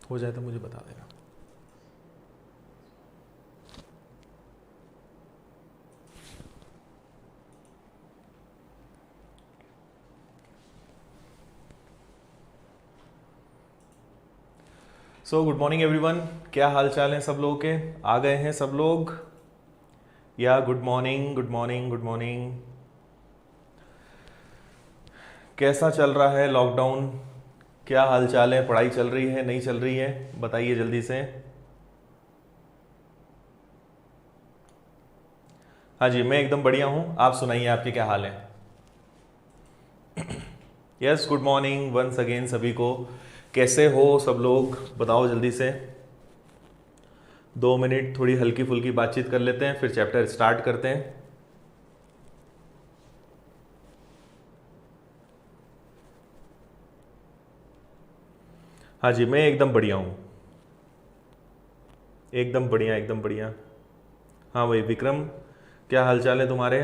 हो जाए तो मुझे बता देना। सो गुड मॉर्निंग एवरीवन, क्या हाल चाल है सब लोगों के? आ गए हैं सब लोग? या good morning good morning good morning. कैसा चल रहा है लॉकडाउन? क्या हाल चाल है? पढ़ाई चल रही है नहीं चल रही है? बताइए जल्दी से। हाँ जी, मैं एकदम बढ़िया हूँ। आप सुनाइए, आपके क्या हाल है? Yes, good morning once again सभी को। कैसे हो सब लोग? बताओ जल्दी से। 2 मिनट थोड़ी हल्की फुल्की बातचीत कर लेते हैं, फिर चैप्टर स्टार्ट करते हैं। हाँ जी, मैं एकदम बढ़िया हूँ, एकदम बढ़िया एकदम बढ़िया। हाँ भाई विक्रम, क्या हाल चाल है तुम्हारे?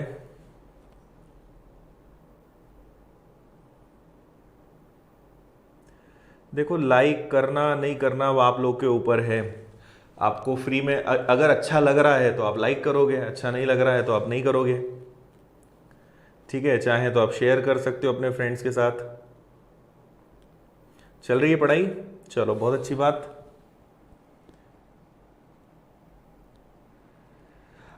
देखो, लाइक करना नहीं करना वो आप लोग के ऊपर है। आपको फ्री में अगर अच्छा लग रहा है तो आप लाइक करोगे, अच्छा नहीं लग रहा है तो आप नहीं करोगे। ठीक है, चाहे तो आप शेयर कर सकते हो अपने फ्रेंड्स के साथ। चल रही है पढ़ाई? चलो बहुत अच्छी बात।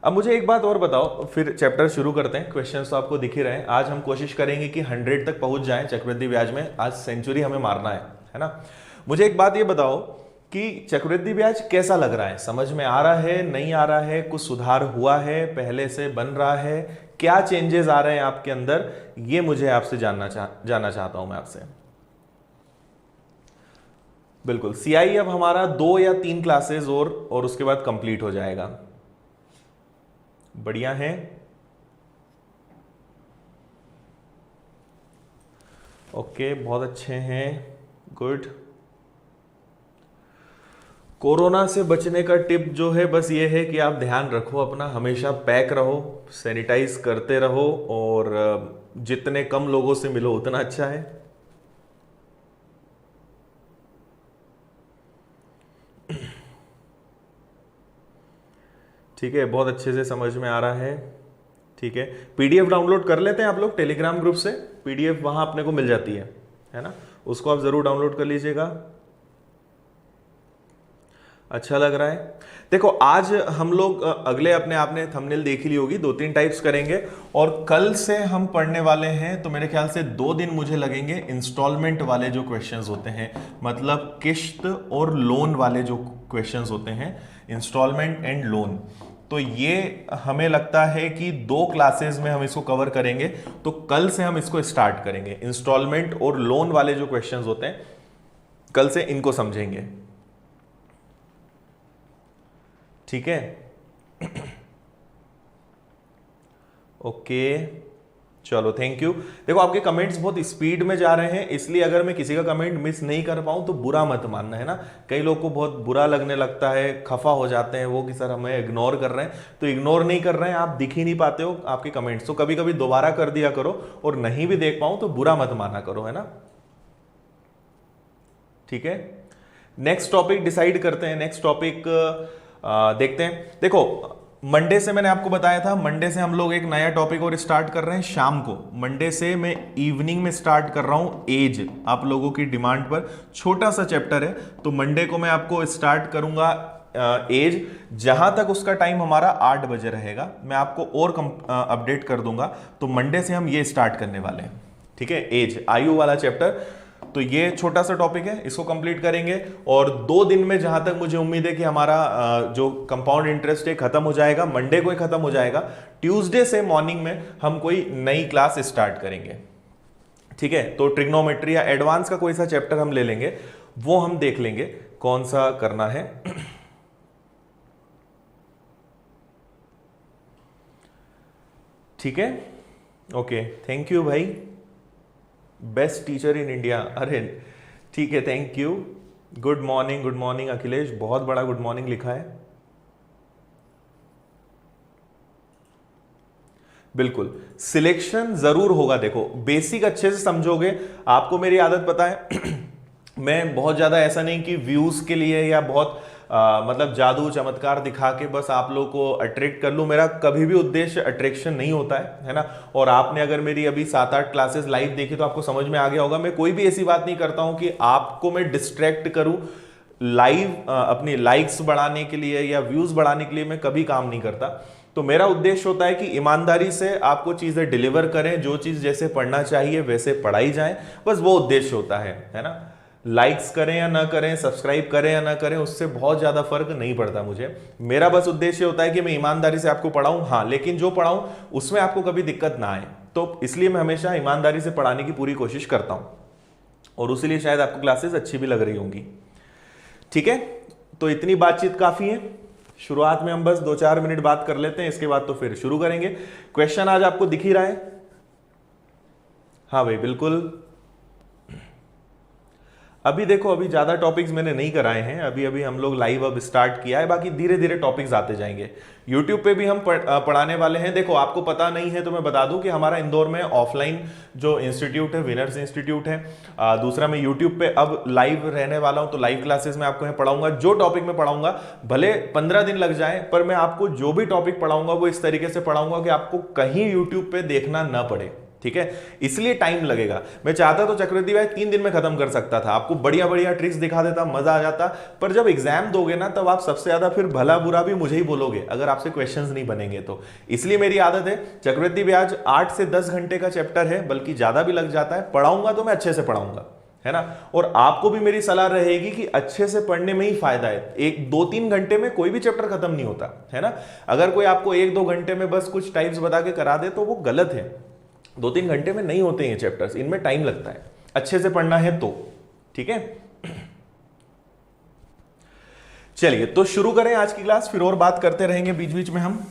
अब मुझे एक बात और बताओ, फिर चैप्टर शुरू करते हैं। क्वेश्चंस तो आपको दिख ही रहे हैं। आज हम कोशिश करेंगे कि 100 तक पहुंच जाएं चक्रवृद्धि ब्याज में। आज सेंचुरी हमें मारना है ना? मुझे एक बात ये बताओ कि चक्रवृद्धि ब्याज कैसा लग रहा है? समझ में आ रहा है, नहीं आ रहा है? कुछ सुधार हुआ है, पहले से बन रहा है? क्या चेंजेस आ रहे हैं आपके अंदर? ये मुझे आपसे जानना चाहता हूं मैं आपसे। बिल्कुल, सीआई अब हमारा 2 या 3 क्लासेस और उसके बाद कंप्लीट हो जाएगा। बढ़िया है। ओके, बहुत अच्छे हैं। गुड। कोरोना से बचने का टिप जो है बस ये है कि आप ध्यान रखो अपना, हमेशा पैक रहो, सैनिटाइज करते रहो, और जितने कम लोगों से मिलो उतना अच्छा है। ठीक है, बहुत अच्छे से समझ में आ रहा है। ठीक है, पीडीएफ डाउनलोड कर लेते हैं आप लोग टेलीग्राम ग्रुप से। पीडीएफ वहां अपने को मिल जाती है ना? उसको आप जरूर डाउनलोड कर लीजिएगा। अच्छा लग रहा है। देखो, आज हम लोग अगले अपने आपने थंबनेल देख ली होगी, 2-3 टाइप्स करेंगे। और कल से हम पढ़ने वाले हैं, तो मेरे ख्याल से 2 दिन मुझे लगेंगे इंस्टॉलमेंट वाले जो क्वेश्चंस होते हैं, मतलब किश्त और लोन वाले जो क्वेश्चंस होते हैं, इंस्टॉलमेंट एंड लोन। तो ये हमें लगता है कि 2 क्लासेस में हम इसको कवर करेंगे। तो कल से हम इसको स्टार्ट करेंगे, इंस्टॉलमेंट और लोन वाले जो क्वेश्चंस होते हैं, कल से इनको समझेंगे। ठीक है, ओके, चलो थैंक यू। देखो, आपके कमेंट्स बहुत स्पीड में जा रहे हैं, इसलिए अगर मैं किसी का कमेंट मिस नहीं कर पाऊं तो बुरा मत मानना, है ना? कई लोग को बहुत बुरा लगने लगता है, खफा हो जाते हैं वो कि सर हमें इग्नोर कर रहे हैं। तो इग्नोर नहीं कर रहे हैं, आप दिख ही नहीं पाते हो आपके कमेंट्स, तो कभी कभी दोबारा कर दिया करो, और नहीं भी देख पाऊं तो बुरा मत माना करो, है ना? ठीक है, नेक्स्ट टॉपिक डिसाइड करते हैं। नेक्स्ट टॉपिक देखते हैं। देखो, मंडे से मैंने आपको बताया था, मंडे से हम लोग एक नया टॉपिक और स्टार्ट कर रहे हैं शाम को। मंडे से मैं इवनिंग में स्टार्ट कर रहा हूं एज, आप लोगों की डिमांड पर। छोटा सा चैप्टर है, तो मंडे को मैं आपको स्टार्ट करूंगा एज। जहां तक उसका टाइम हमारा 8 बजे रहेगा, मैं आपको और अपडेट कर दूंगा। तो मंडे से हम ये स्टार्ट करने वाले हैं। ठीक है, एज, आयु वाला चैप्टर। तो ये छोटा सा टॉपिक है, इसको कंप्लीट करेंगे। और 2 दिन में जहां तक मुझे उम्मीद है कि हमारा जो कंपाउंड इंटरेस्ट है खत्म हो जाएगा, मंडे को ही खत्म हो जाएगा। ट्यूसडे से मॉर्निंग में हम कोई नई क्लास स्टार्ट करेंगे। ठीक है, तो ट्रिग्नोमेट्री या एडवांस का कोई सा चैप्टर हम ले लेंगे, वो हम देख लेंगे कौन सा करना है। ठीक है, ओके, थैंक यू भाई। बेस्ट टीचर इन इंडिया, अरे ठीक है, thank you. Good morning Akhilesh, बहुत बड़ा गुड मॉर्निंग लिखा है। बिल्कुल, सिलेक्शन जरूर होगा। देखो, बेसिक अच्छे से समझोगे। आपको मेरी आदत पता है मैं बहुत ज़्यादा ऐसा नहीं कि व्यूज़ के लिए या बहुत मतलब जादू चमत्कार दिखा के बस आप लोगों को अट्रैक्ट कर लूँ। मेरा कभी भी उद्देश्य अट्रैक्शन नहीं होता है ना। और आपने अगर मेरी अभी 7-8 क्लासेस लाइव देखी तो आपको समझ में आ गया होगा, मैं कोई भी ऐसी बात नहीं करता हूँ कि आपको मैं डिस्ट्रैक्ट करूँ। लाइव अपनी लाइक्स बढ़ाने के लिए या व्यूज़ बढ़ाने के लिए मैं कभी काम नहीं करता। तो मेरा उद्देश्य होता है कि ईमानदारी से आपको चीज़ें डिलीवर करें, जो चीज़ जैसे पढ़ना चाहिए वैसे पढ़ाई जाए, बस वो उद्देश्य होता है ना। लाइक्स करें या ना करें, सब्सक्राइब करें या ना करें, उससे बहुत ज़्यादा फर्क नहीं पड़ता मुझे। मेरा बस उद्देश्य होता है कि मैं ईमानदारी से आपको पढ़ाऊं, हाँ, लेकिन जो पढ़ाऊं उसमें आपको कभी दिक्कत ना आए। तो इसलिए मैं हमेशा ईमानदारी से पढ़ाने की पूरी कोशिश करता हूं, और उसीलिए शायद आपको क्लासेस अच्छी भी लग रही होंगी। ठीक है, तो इतनी बातचीत काफ़ी है। शुरुआत में हम बस 2-4 मिनट बात कर लेते हैं, इसके बाद तो फिर शुरू करेंगे। क्वेश्चन आज आपको दिख ही रहा है? हाँ भाई, बिल्कुल। अभी देखो, अभी ज़्यादा टॉपिक्स मैंने नहीं कराए हैं, अभी अभी हम लोग लाइव अब स्टार्ट किया है, बाकी धीरे धीरे टॉपिक्स आते जाएंगे। यूट्यूब पे भी हम पढ़ाने वाले हैं। देखो, आपको पता नहीं है तो मैं बता दूं कि हमारा इंदौर में ऑफलाइन जो इंस्टीट्यूट है विनर्स इंस्टीट्यूट है। दूसरा, मैं यूट्यूब पे अब लाइव रहने वाला हूं, तो लाइव क्लासेस में आपको पढ़ाऊंगा। जो टॉपिक में पढ़ाऊंगा भले 15 दिन लग जाए, पर मैं आपको जो भी टॉपिक पढ़ाऊंगा वो इस तरीके से पढ़ाऊंगा कि आपको कहीं यूट्यूब पे देखना ना पड़े। ठीक है, इसलिए टाइम लगेगा। मैं चाहता तो चक्रवर्ती भाई 3 दिन में खत्म कर सकता था, आपको बढ़िया बढ़िया ट्रिक्स दिखा देता, मजा आ जाता। पर जब एग्जाम दोगे ना, तब आप सबसे ज्यादा फिर भला बुरा भी मुझे ही बोलोगे अगर आपसे क्वेश्चंस नहीं बनेंगे तो। इसलिए मेरी आदत है, चक्रवर्ती ब्याज 8 से 10 घंटे का चैप्टर है, बल्कि ज्यादा भी लग जाता है। पढ़ाऊंगा तो मैं अच्छे से पढ़ाऊंगा, है ना। और आपको भी मेरी सलाह रहेगी कि अच्छे से पढ़ने में ही फायदा है। 1-2-3 घंटे में कोई भी चैप्टर खत्म नहीं होता, है ना। अगर कोई आपको 1-2 घंटे में बस कुछ टाइप्स बता के करा दे तो वो गलत है। 2-3 घंटे में नहीं होते हैं चैप्टर्स, इनमें टाइम लगता है, अच्छे से पढ़ना है तो। ठीक है, चलिए तो शुरू करें आज की क्लास, फिर और बात करते रहेंगे बीच बीच में हम।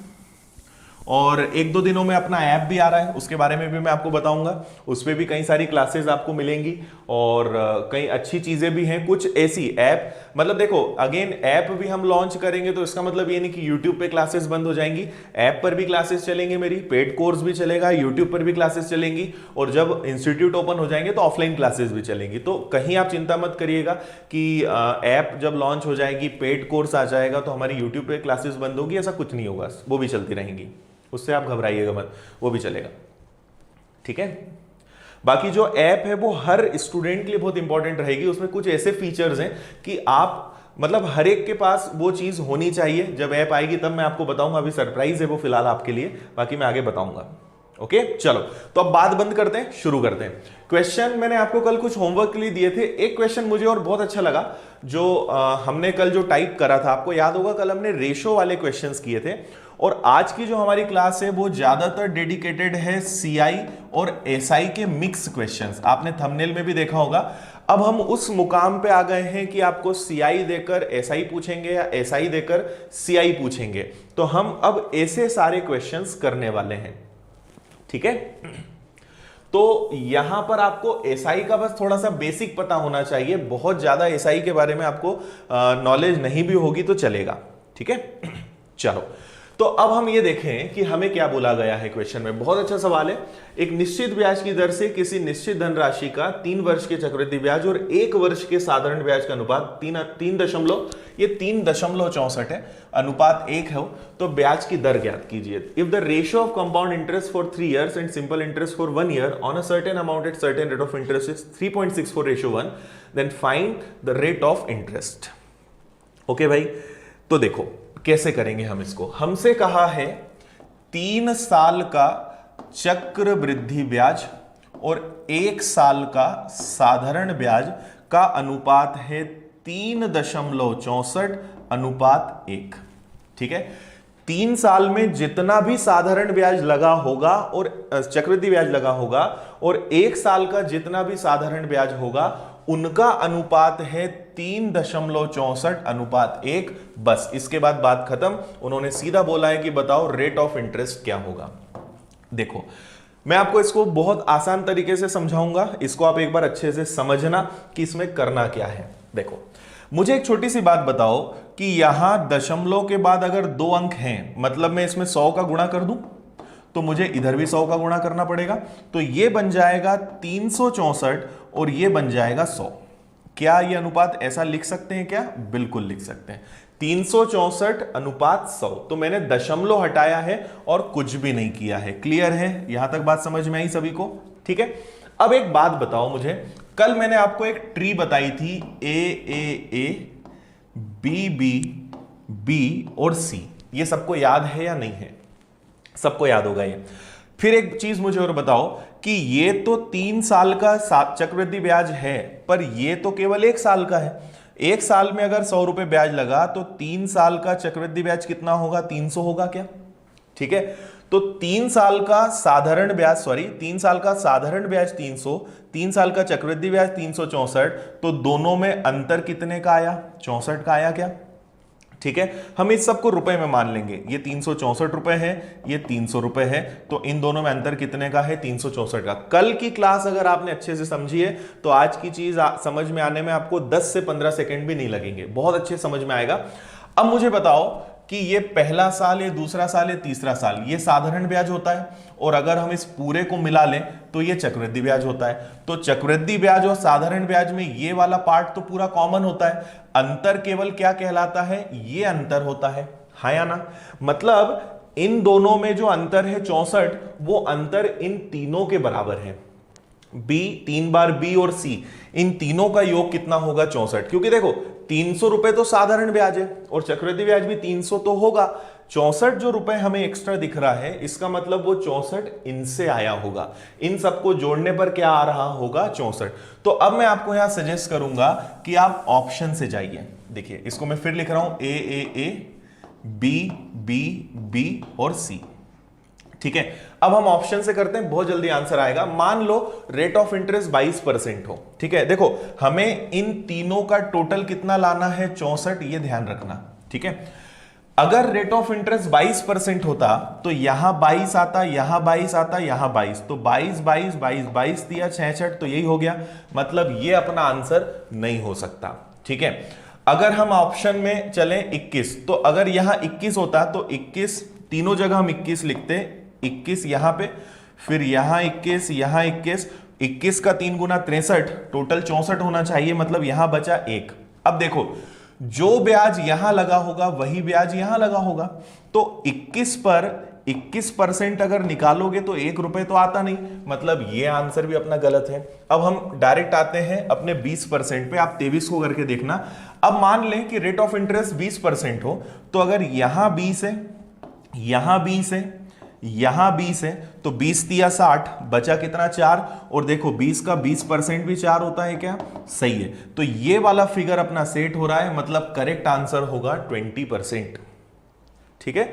और 1-2 दिनों में अपना ऐप भी आ रहा है, उसके बारे में भी मैं आपको बताऊंगा। उस पर भी कई सारी क्लासेस आपको मिलेंगी, और कई अच्छी चीजें भी हैं। कुछ ऐसी ऐप, मतलब देखो, अगेन ऐप भी हम लॉन्च करेंगे तो इसका मतलब ये नहीं कि यूट्यूब पे क्लासेस बंद हो जाएंगी। ऐप पर भी क्लासेस चलेंगे, मेरी पेड कोर्स भी चलेगा, यूट्यूब पर भी क्लासेस चलेंगी, और जब इंस्टीट्यूट ओपन हो जाएंगे तो ऑफलाइन क्लासेस भी चलेंगी। तो कहीं आप चिंता मत करिएगा कि ऐप जब लॉन्च हो जाएगी, पेड कोर्स आ जाएगा तो हमारी यूट्यूब पे क्लासेस बंद होगी, ऐसा कुछ नहीं होगा, वो भी चलती रहेंगी, उससे आप घबराइएगा मत, वो भी चलेगा। ठीक है, बाकी जो ऐप है वो हर स्टूडेंट के लिए बहुत इंपॉर्टेंट रहेगी। उसमें कुछ ऐसे फीचर्स हैं कि आप, मतलब हर एक के पास वो चीज होनी चाहिए। जब ऐप आएगी तब मैं आपको बताऊंगा, अभी सरप्राइज है वो फिलहाल आपके लिए, बाकी मैं आगे बताऊंगा। ओके, चलो तो अब बात बंद करते हैं, शुरू करते हैं। क्वेश्चन मैंने आपको कल कुछ होमवर्क के लिए दिए थे। एक क्वेश्चन मुझे और बहुत अच्छा लगा, जो हमने कल जो टाइप करा था, आपको याद होगा कल हमने रेशो वाले क्वेश्चंस किए थे। और आज की जो हमारी क्लास है वो ज्यादातर डेडिकेटेड है सीआई और एसआई के मिक्स क्वेश्चंस। आपने थंबनेल में भी देखा होगा। अब हम उस मुकाम पे आ गए हैं कि आपको सीआई देकर एसआई पूछेंगे या एसआई देकर सीआई पूछेंगे। तो हम अब ऐसे सारे क्वेश्चंस करने वाले हैं। ठीक है, तो यहां पर आपको एसआई का बस थोड़ा सा बेसिक पता होना चाहिए, बहुत ज्यादा एसआई के बारे में आपको नॉलेज नहीं भी होगी तो चलेगा। ठीक है, चलो तो अब हम ये देखें कि हमें क्या बोला गया है क्वेश्चन में। बहुत अच्छा सवाल है। एक निश्चित ब्याज की दर से किसी निश्चित धनराशि का 3 वर्ष के चक्रवृद्धि ब्याज और 1 वर्ष के साधारण ब्याज का अनुपात 3.64 है, अनुपात 1 है, तो ब्याज की दर ज्ञात कीजिए। If the ratio of compound interest for 3 years and simple interest for 1 year on a certain amount at certain rate of interest is 3.64:1, then find the rate of interest. Okay भाई, तो देखो कैसे करेंगे हम इसको। हमसे कहा है 3 साल का चक्रवृद्धि ब्याज और 1 साल का साधारण ब्याज का अनुपात है 3.64:1। ठीक है, 3 साल में जितना भी साधारण ब्याज लगा होगा और चक्रवृद्धि ब्याज लगा होगा, और 1 साल का जितना भी साधारण ब्याज होगा, उनका अनुपात है 3.64:1। बस इसके बाद बात खत्म। उन्होंने सीधा बोला है कि बताओ रेट ऑफ इंटरेस्ट क्या होगा। देखो, मैं आपको इसको बहुत आसान तरीके से समझाऊंगा, इसको आप एक बार अच्छे से समझना कि इसमें करना क्या है। देखो, मुझे एक छोटी सी बात बताओ कि यहां दशमलव के बाद अगर 2 अंक हैं, मतलब मैं इसमें 100 का गुणा कर दूं तो मुझे इधर भी 100 का गुणा करना पड़ेगा, तो ये बन जाएगा 364 और ये बन जाएगा 100। क्या ये अनुपात ऐसा लिख सकते हैं क्या? बिल्कुल लिख सकते हैं, 364:100। तो मैंने दशमलव हटाया है और कुछ भी नहीं किया है। क्लियर है? यहां तक बात समझ में आई सभी को? ठीक है। अब एक बात बताओ मुझे, कल मैंने आपको एक ट्री बताई थी, ए बी बी बी और सी। ये सबको याद है या नहीं है? सबको याद होगा ये। फिर एक चीज मुझे और बताओ कि ये तो 3 साल का चक्रवृद्धि ब्याज है, पर ये तो केवल 1 साल का है। 1 साल में अगर 100 रुपए ब्याज लगा तो 3 साल का चक्रवृद्धि ब्याज कितना होगा? 300 होगा क्या? ठीक है। तो 3 साल का साधारण ब्याज 300, 3 साल का चक्रवृद्धि ब्याज 364। तो दोनों में अंतर कितने का आया? 64 का आया क्या? ठीक है। हम इस सबको रुपए में मान लेंगे, ये 364 रुपए है, ये 300 रुपए है, तो इन दोनों में अंतर कितने का है? 364 का। कल की क्लास अगर आपने अच्छे से समझी है तो आज की चीज समझ में आने में आपको 10 से 15 सेकंड भी नहीं लगेंगे, बहुत अच्छे समझ में आएगा। अब मुझे बताओ कि ये पहला साल, ये दूसरा साल, ये तीसरा साल, ये साधारण ब्याज होता है, और अगर हम इस पूरे को मिला लें तो ये चक्रवृद्धि ब्याज होता है। तो चक्रवृद्धि ब्याज और साधारण ब्याज में ये वाला पार्ट तो पूरा कॉमन होता है, अंतर केवल क्या कहलाता है? ये अंतर होता है, हाँ या ना? मतलब इन दोनों में जो अंतर है 64, वो अंतर इन तीनों के बराबर है। बी 3 बार बी और सी, इन तीनों का योग कितना होगा? 64। क्योंकि देखो 300 रुपए तो साधारण ब्याज है और चक्रवृद्धि ब्याज भी 300 तो होगा। 64 जो रुपए हमें एक्स्ट्रा दिख रहा है, इसका मतलब वो 64 इनसे आया होगा। इन सबको जोड़ने पर क्या आ रहा होगा? 64। तो अब मैं आपको यहां सजेस्ट करूंगा कि आप ऑप्शन से जाइए। देखिए इसको मैं फिर लिख रहा हूं, ए बी बी बी और सी। ठीक है। अब हम ऑप्शन से करते हैं, बहुत जल्दी आंसर आएगा। मान लो रेट ऑफ इंटरेस्ट 22% हो। ठीक है। देखो हमें इन तीनों का टोटल कितना लाना है? 64, ये ध्यान रखना। ठीक है। अगर रेट ऑफ इंटरेस्ट 22% होता तो यहां 22 आता, यहां 22 आता, यहां 22, तो 22 22 22 22 दिया 66, तो यही हो गया। मतलब ये अपना आंसर नहीं हो सकता। ठीक है। अगर हम ऑप्शन में चलें 21, तो अगर यहां 21 होता तो 21, तीनों जगह हम 21 लिखते, 21 यहां पे, फिर यहां 21, यहां 21, 21 का 3 गुना 63, टोटल 64 होना चाहिए, मतलब यहां बचा 1। अब देखो जो ब्याज यहां लगा होगा वही ब्याज यहां लगा होगा, तो 21 पर 21% अगर निकालोगे तो 1 रुपए तो आता नहीं, मतलब ये आंसर भी अपना गलत है। अब हम डायरेक्ट आते हैं अपने 20% पे, आप 23 को करके देखना। अब मान लें कि रेट ऑफ इंटरेस्ट 20% हो, तो अगर यहां 20 है, यहां 20 है, यहां 20 है, तो 20 दिया 60, बचा कितना? 4। और देखो 20 का 20% भी 4 होता है क्या? सही है। तो ये वाला फिगर अपना सेट हो रहा है, मतलब करेक्ट आंसर होगा 20%। ठीक है।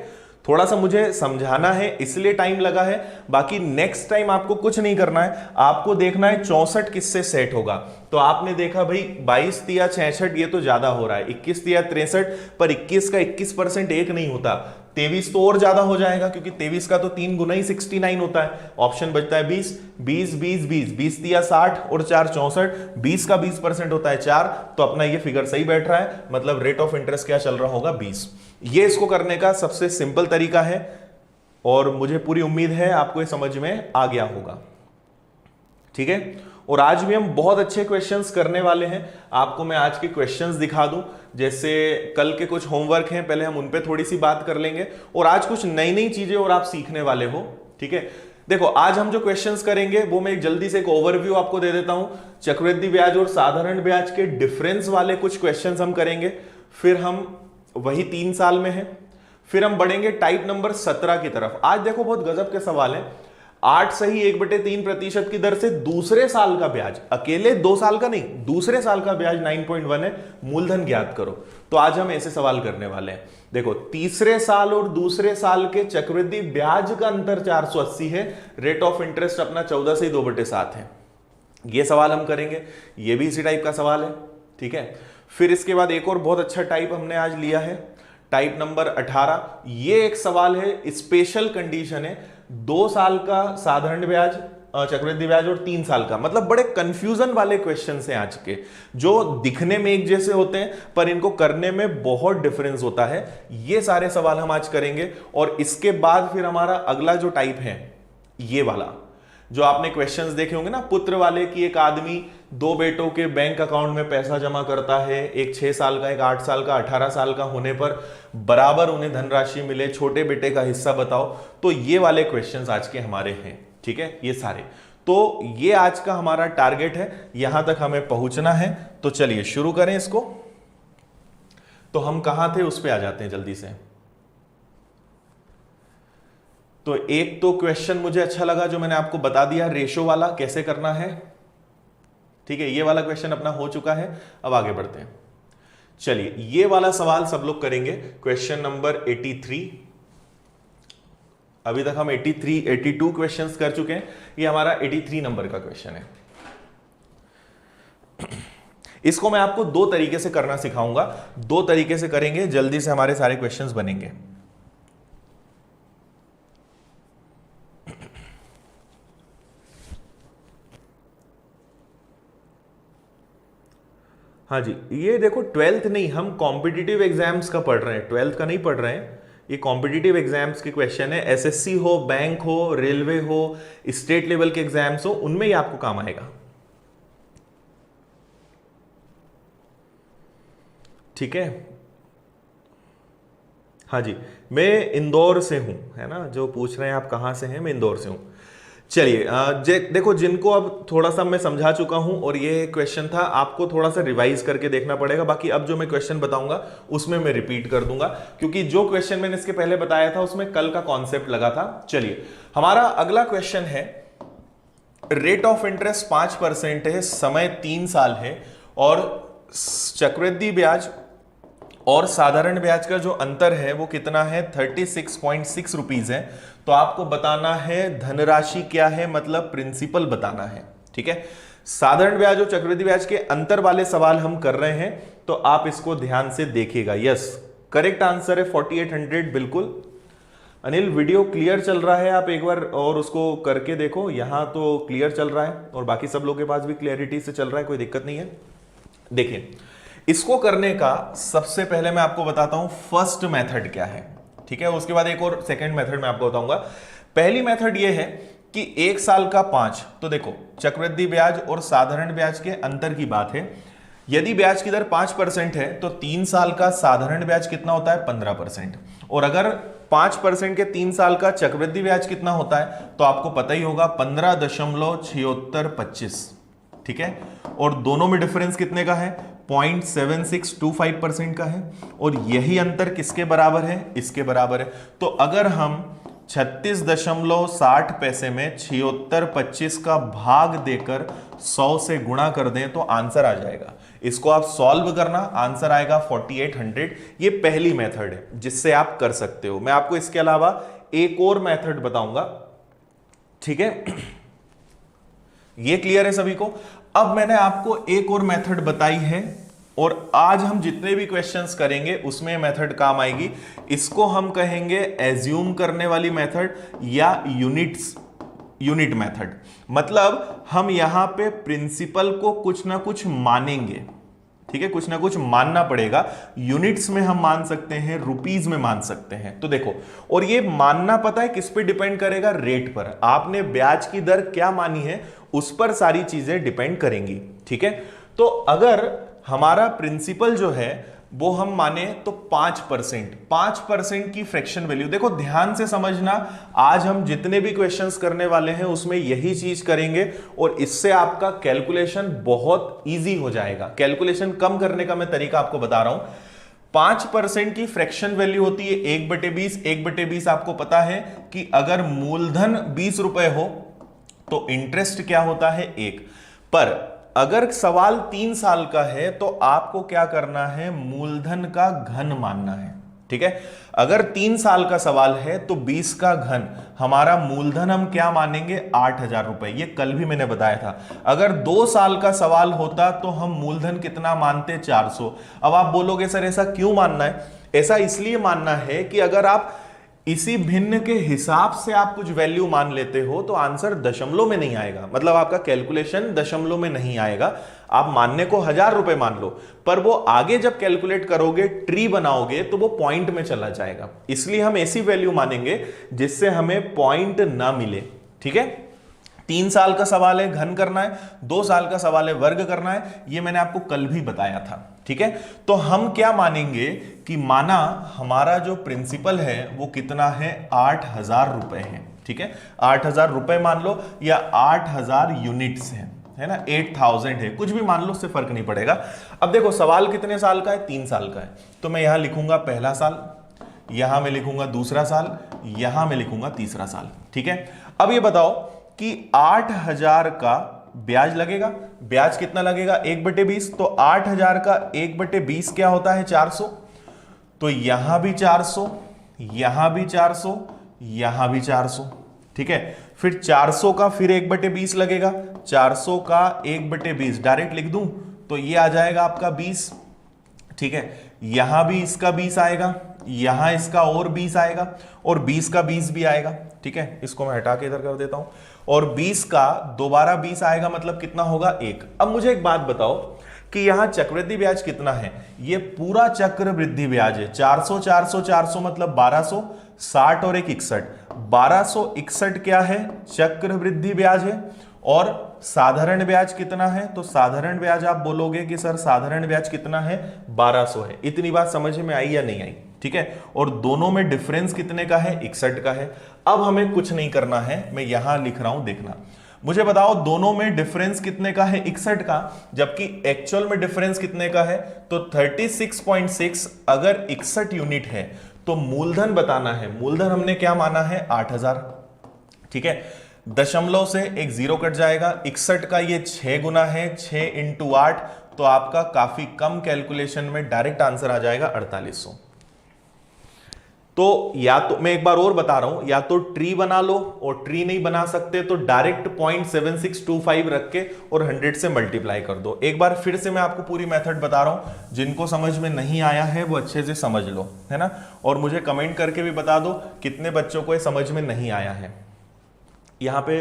थोड़ा सा मुझे समझाना है इसलिए टाइम लगा है, बाकी नेक्स्ट टाइम आपको कुछ नहीं करना है, आपको देखना है 64 किससे सेट होगा। तो आपने देखा भाई 22 दिया 66, ये तो ज्यादा हो रहा है, 21 दिया 63, पर 21 का 21% 1 नहीं होता, 23 तो और ज्यादा हो जाएगा, क्योंकि 23 का तो 3 गुना ही 69 होता है। ऑप्शन बचता है 20 20 20 20, 20 दिया 60 और 4 64, 20 का 20% होता है 4, तो अपना ये फिगर सही बैठ रहा है, मतलब रेट ऑफ इंटरेस्ट क्या चल रहा होगा? 20। ये इसको करने का सबसे सिंपल तरीका है, और मुझे पूरी उम्मीद है आपको ये समझ में आ गया होगा। ठीक है। और आज भी हम बहुत अच्छे क्वेश्चंस करने वाले हैं। आपको मैं आज के क्वेश्चंस दिखा दूं, जैसे कल के कुछ होमवर्क हैं, पहले हम उन पे थोड़ी सी बात कर लेंगे, और आज कुछ नई नई चीजें और आप सीखने वाले हो। ठीक है। देखो आज हम जो क्वेश्चंस करेंगे वो मैं जल्दी से एक ओवरव्यू आपको दे देता हूं। चक्रवृद्धि ब्याज और साधारण ब्याज के डिफरेंस वाले कुछ क्वेश्चंस हम करेंगे, फिर हम वही 3 साल में है, फिर हम बढ़ेंगे टाइप नंबर 17 की तरफ। आज देखो बहुत गजब के सवाल हैं। 8 सही 1/3% की दर से दूसरे साल का ब्याज, अकेले 2 साल का नहीं, दूसरे साल का ब्याज 9.1 है, मूलधन ज्ञात करो। तो आज हम ऐसे सवाल करने वाले हैं। देखो तीसरे साल और दूसरे साल के चक्रवृद्धि ब्याज का अंतर 480 है, रेट ऑफ इंटरेस्ट अपना 14 से 2/7 है। ये सवाल हम करेंगे, ये भी इसी टाइप का सवाल है। ठीक है। फिर इसके बाद एक और बहुत अच्छा टाइप हमने आज लिया है, टाइप नंबर 18। ये एक सवाल है, स्पेशल कंडीशन है, 2 साल का साधारण ब्याज चक्रवृद्धि ब्याज और 3 साल का, मतलब बड़े कंफ्यूजन वाले क्वेश्चंस हैं आज के, जो दिखने में एक जैसे होते हैं पर इनको करने में बहुत डिफरेंस होता है। ये सारे सवाल हम आज करेंगे, और इसके बाद फिर हमारा अगला जो टाइप है, ये वाला जो आपने क्वेश्चंस देखे होंगे ना, पुत्र वाले, कि एक आदमी दो बेटों के बैंक अकाउंट में पैसा जमा करता है, एक 6 साल का, एक 8 साल का, 18 साल का होने पर बराबर उन्हें धनराशि मिले, छोटे बेटे का हिस्सा बताओ। तो ये वाले क्वेश्चंस आज के हमारे हैं, ठीक है, ये सारे। तो ये आज का हमारा टारगेट है, यहां तक हमें पहुंचना है। तो चलिए शुरू करें इसको। तो हम कहां थे उस पर आ जाते हैं जल्दी से। तो एक तो क्वेश्चन मुझे अच्छा लगा जो मैंने आपको बता दिया, रेशो वाला कैसे करना है, ठीक है, ये वाला क्वेश्चन अपना हो चुका है। अब आगे बढ़ते हैं। चलिए ये वाला सवाल सब लोग करेंगे, क्वेश्चन नंबर 83। अभी तक हम 82 क्वेश्चंस कर चुके हैं, ये हमारा 83 नंबर का क्वेश्चन है। इसको मैं आपको दो तरीके से करना सिखाऊंगा, दो तरीके से करेंगे, जल्दी से हमारे सारे क्वेश्चंस बनेंगे। हाँ जी, ये देखो 12th नहीं, हम कॉम्पिटिटिव एग्जाम्स का पढ़ रहे हैं, 12th का नहीं पढ़ रहे हैं। ये कॉम्पिटिटिव एग्जाम्स के क्वेश्चन है, एसएससी हो, बैंक हो, रेलवे हो, स्टेट लेवल के एग्जाम्स हो, उनमें ये आपको काम आएगा, ठीक है। हाँ जी, मैं इंदौर से हूं, है ना, जो पूछ रहे हैं आप कहां से हैं, मैं इंदौर से हूं। चलिए देखो, जिनको अब थोड़ा सा मैं समझा चुका हूं और ये क्वेश्चन था, आपको थोड़ा सा रिवाइज करके देखना पड़ेगा। बाकी अब जो मैं क्वेश्चन बताऊंगा उसमें मैं रिपीट कर दूंगा, क्योंकि जो क्वेश्चन मैंने इसके पहले बताया था उसमें कल का कॉन्सेप्ट लगा था। चलिए हमारा अगला क्वेश्चन है, रेट ऑफ इंटरेस्ट 5% है, समय 3 साल है और चक्रवृद्धि ब्याज और साधारण ब्याज का जो अंतर है वो कितना है, 36.6 रुपीज है। तो आपको बताना है धनराशि क्या है, मतलब प्रिंसिपल बताना है, ठीक है। साधारण ब्याज और चक्रवृद्धि ब्याज के अंतर वाले सवाल हम कर रहे हैं, तो आप इसको ध्यान से देखिएगा। यस, करेक्ट आंसर है 4800, बिल्कुल। अनिल वीडियो क्लियर चल रहा है, आप एक बार और उसको करके देखो। यहां तो क्लियर चल रहा है और बाकी सब लोगों के पास भी क्लियरिटी से चल रहा है, कोई दिक्कत नहीं है। देखिए इसको करने का सबसे पहले मैं आपको बताता हूं फर्स्ट मेथड क्या है, ठीक है। उसके बाद एक और सेकंड मेथड मैं आपको बताऊंगा। पहली मेथड ये है कि 1 साल का 5, तो देखो चक्रवृद्धि ब्याज और साधारण ब्याज के अंतर की बात है। यदि ब्याज की दर 5% है तो 3 साल का साधारण ब्याज कितना होता है, 15%। और अगर 5% के 3 साल का चक्रवृद्धि ब्याज कितना होता है तो आपको पता ही होगा, 15.7625, ठीक है। और दोनों में डिफरेंस कितने का है, 0.7625% का है। और यही अंतर किसके बराबर है, इसके बराबर है। तो अगर हम 36.60 पैसे में 76.25 का भाग देकर 100 से गुणा कर दें तो आंसर आ जाएगा। इसको आप सॉल्व करना, आंसर आएगा 4800। ये पहली मेथड है जिससे आप कर सकते हो। मैं आपको इसके अलावा एक और मेथड बताऊंगा, ठीक है। ये क्लियर है सभी को। अब मैंने आपको एक और मेथड बताई है और आज हम जितने भी क्वेश्चंस करेंगे उसमें मेथड काम आएगी। इसको हम कहेंगे एज्यूम करने वाली मेथड या यूनिट मेथड। मतलब हम यहां पे प्रिंसिपल को कुछ ना कुछ मानेंगे, ठीक है, कुछ ना कुछ मानना पड़ेगा। यूनिट्स में हम मान सकते हैं, रुपीज में मान सकते हैं। तो देखो, और ये मानना पता है किस पे डिपेंड करेगा, रेट पर। आपने ब्याज की दर क्या मानी है उस पर सारी चीजें डिपेंड करेंगी, ठीक है। तो अगर हमारा प्रिंसिपल जो है वो हम माने तो 5% की फ्रैक्शन वैल्यू, देखो ध्यान से समझना, आज हम जितने भी क्वेश्चंस करने वाले हैं उसमें यही चीज करेंगे और इससे आपका कैलकुलेशन बहुत इजी हो जाएगा। कैलकुलेशन कम करने का मैं तरीका आपको बता रहा हूं। 5% की फ्रैक्शन वैल्यू होती है 1/20। 1/20 आपको पता है कि अगर मूलधन 20 रुपए हो तो इंटरेस्ट क्या होता है, 1। पर अगर सवाल 3 साल का है तो आपको क्या करना है, मूलधन का घन मानना है, ठीक है। अगर 3 साल का सवाल है तो 20 का घन, हमारा मूलधन हम क्या मानेंगे, 8000 रुपए। ये कल भी मैंने बताया था। अगर 2 साल का सवाल होता तो हम मूलधन कितना मानते, 400। अब आप बोलोगे सर ऐसा क्यों मानना है? ऐसा इसलिए मानना है कि अगर आप इसी भिन्न के हिसाब से आप कुछ वैल्यू मान लेते हो तो आंसर दशमलव में नहीं आएगा, मतलब आपका कैलकुलेशन दशमलव में नहीं आएगा। आप मानने को 1000 रुपए मान लो, पर वो आगे जब कैलकुलेट करोगे, ट्री बनाओगे, तो वो पॉइंट में चला जाएगा। इसलिए हम ऐसी वैल्यू मानेंगे जिससे हमें पॉइंट ना मिले, ठीक है। 3 साल का सवाल है घन करना है, 2 साल का सवाल है वर्ग करना है, ये मैंने आपको कल भी बताया था। ठीक है, तो हम क्या मानेंगे कि माना हमारा जो प्रिंसिपल है वो कितना है, 8,000 रुपए है। ठीक है, 8,000 रुपए मान लो या 8,000 यूनिट्स है ना, 8,000 है, कुछ भी मान लो, उससे फर्क नहीं पड़ेगा। अब देखो सवाल कितने साल का है, 3 साल का है, तो मैं यहां लिखूंगा पहला साल, यहां मैं लिखूंगा दूसरा साल, यहां मैं लिखूंगा तीसरा साल। ठीक है, अब ये बताओ कि 8,000 का ब्याज लगेगा, ब्याज कितना लगेगा, 1/20, तो 8,000 का 1/20 क्या होता है, 400, तो यहां भी 400, यहां भी 400, यहां भी 400। ठीक है, फिर 400 का फिर 1/20 लगेगा, 400 का 1/20 डायरेक्ट लिख दूं तो ये आ जाएगा आपका 20। ठीक है, यहां भी इसका 20 आएगा, यहां इसका और 20 आएगा, और 20 का 20 भी आएगा। ठीक है, इसको मैं हटा के इधर कर देता हूं, और 20 का दोबारा 20 आएगा, मतलब कितना होगा, 1। अब मुझे एक बात बताओ कि यहां चक्रवृद्धि ब्याज कितना है, ये पूरा चक्रवृद्धि ब्याज है, 400 400 400 मतलब 1200, 60 और 1 61, 1261 क्या है, चक्रवृद्धि ब्याज है। और साधारण ब्याज कितना है, तो साधारण ब्याज आप बोलोगे कि सर साधारण ब्याज कितना है, 1200 है। इतनी बात समझ में आई या नहीं आई? ठीक है, और दोनों में डिफरेंस कितने का है, 61 का है। अब हमें कुछ नहीं करना है, मैं यहां लिख रहा हूं, देखना मुझे बताओ दोनों में डिफरेंस कितने का है, 61 का, जबकि एक्चुअल में डिफरेंस कितने का है, तो 36.6। अगर 61 यूनिट है तो मूलधन बताना है, मूलधन हमने क्या माना है, 8,000। ठीक है, दशमलव से एक 0 कट जाएगा, 61 का ये 6 गुना है, 6 × 8, तो आपका काफी कम कैलकुलेशन में डायरेक्ट आंसर आ जाएगा 4800। तो या तो मैं एक बार और बता रहा हूं, या तो ट्री बना लो, और ट्री नहीं बना सकते तो डायरेक्ट 0.7625 रख के और 100 से मल्टीप्लाई कर दो। एक बार फिर से मैं आपको पूरी मेथड बता रहा हूं, जिनको समझ में नहीं आया है वो अच्छे से समझ लो, है ना। और मुझे कमेंट करके भी बता दो कितने बच्चों को ये समझ में नहीं आया है। यहां पे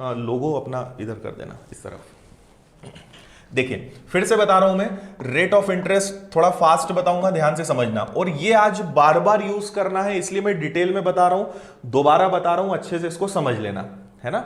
लोगो अपना इधर कर देना, इस तरफ। देखिए फिर से बता रहा हूं मैं, रेट ऑफ इंटरेस्ट थोड़ा फास्ट बताऊंगा, ध्यान से समझना। और ये आज बार बार यूज करना है, इसलिए मैं डिटेल में बता रहा हूं, दोबारा बता रहा हूं, अच्छे से इसको समझ लेना, है ना।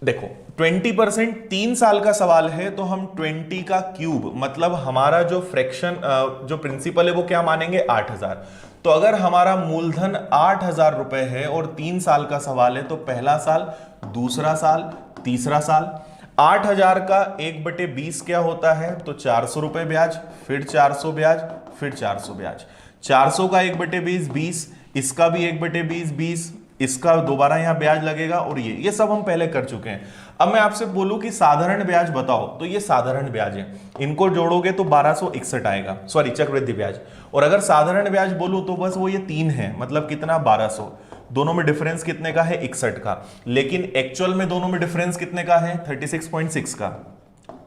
देखो 20% 3 साल का सवाल है, तो हम 20 का क्यूब, मतलब हमारा जो फ्रैक्शन जो प्रिंसिपल है वो क्या मानेंगे, 8,000। तो अगर हमारा मूलधन 8,000 रुपए है और 3 साल का सवाल है, तो पहला साल, दूसरा साल, तीसरा साल। 8,000 का 1/20 क्या होता है, तो 400 रुपए ब्याज, फिर 400 ब्याज, फिर 400 ब्याज। 400 का 1/20 20, इसका भी 1/20 20, इसका दोबारा यहां ब्याज लगेगा, और ये सब हम पहले कर चुके हैं। अब मैं आपसे बोलूं कि साधारण ब्याज बताओ, तो ये साधारण ब्याज है, इनको जोड़ोगे तो 1261 आएगा, सॉरी चक्रवृद्धि ब्याज। और अगर साधारण ब्याज बोलूं तो बस वो ये 3 है, मतलब कितना, 1200। दोनों में डिफरेंस कितने का है, 61 का। लेकिन एक्चुअल में दोनों में डिफरेंस कितने का है, 36.6 का।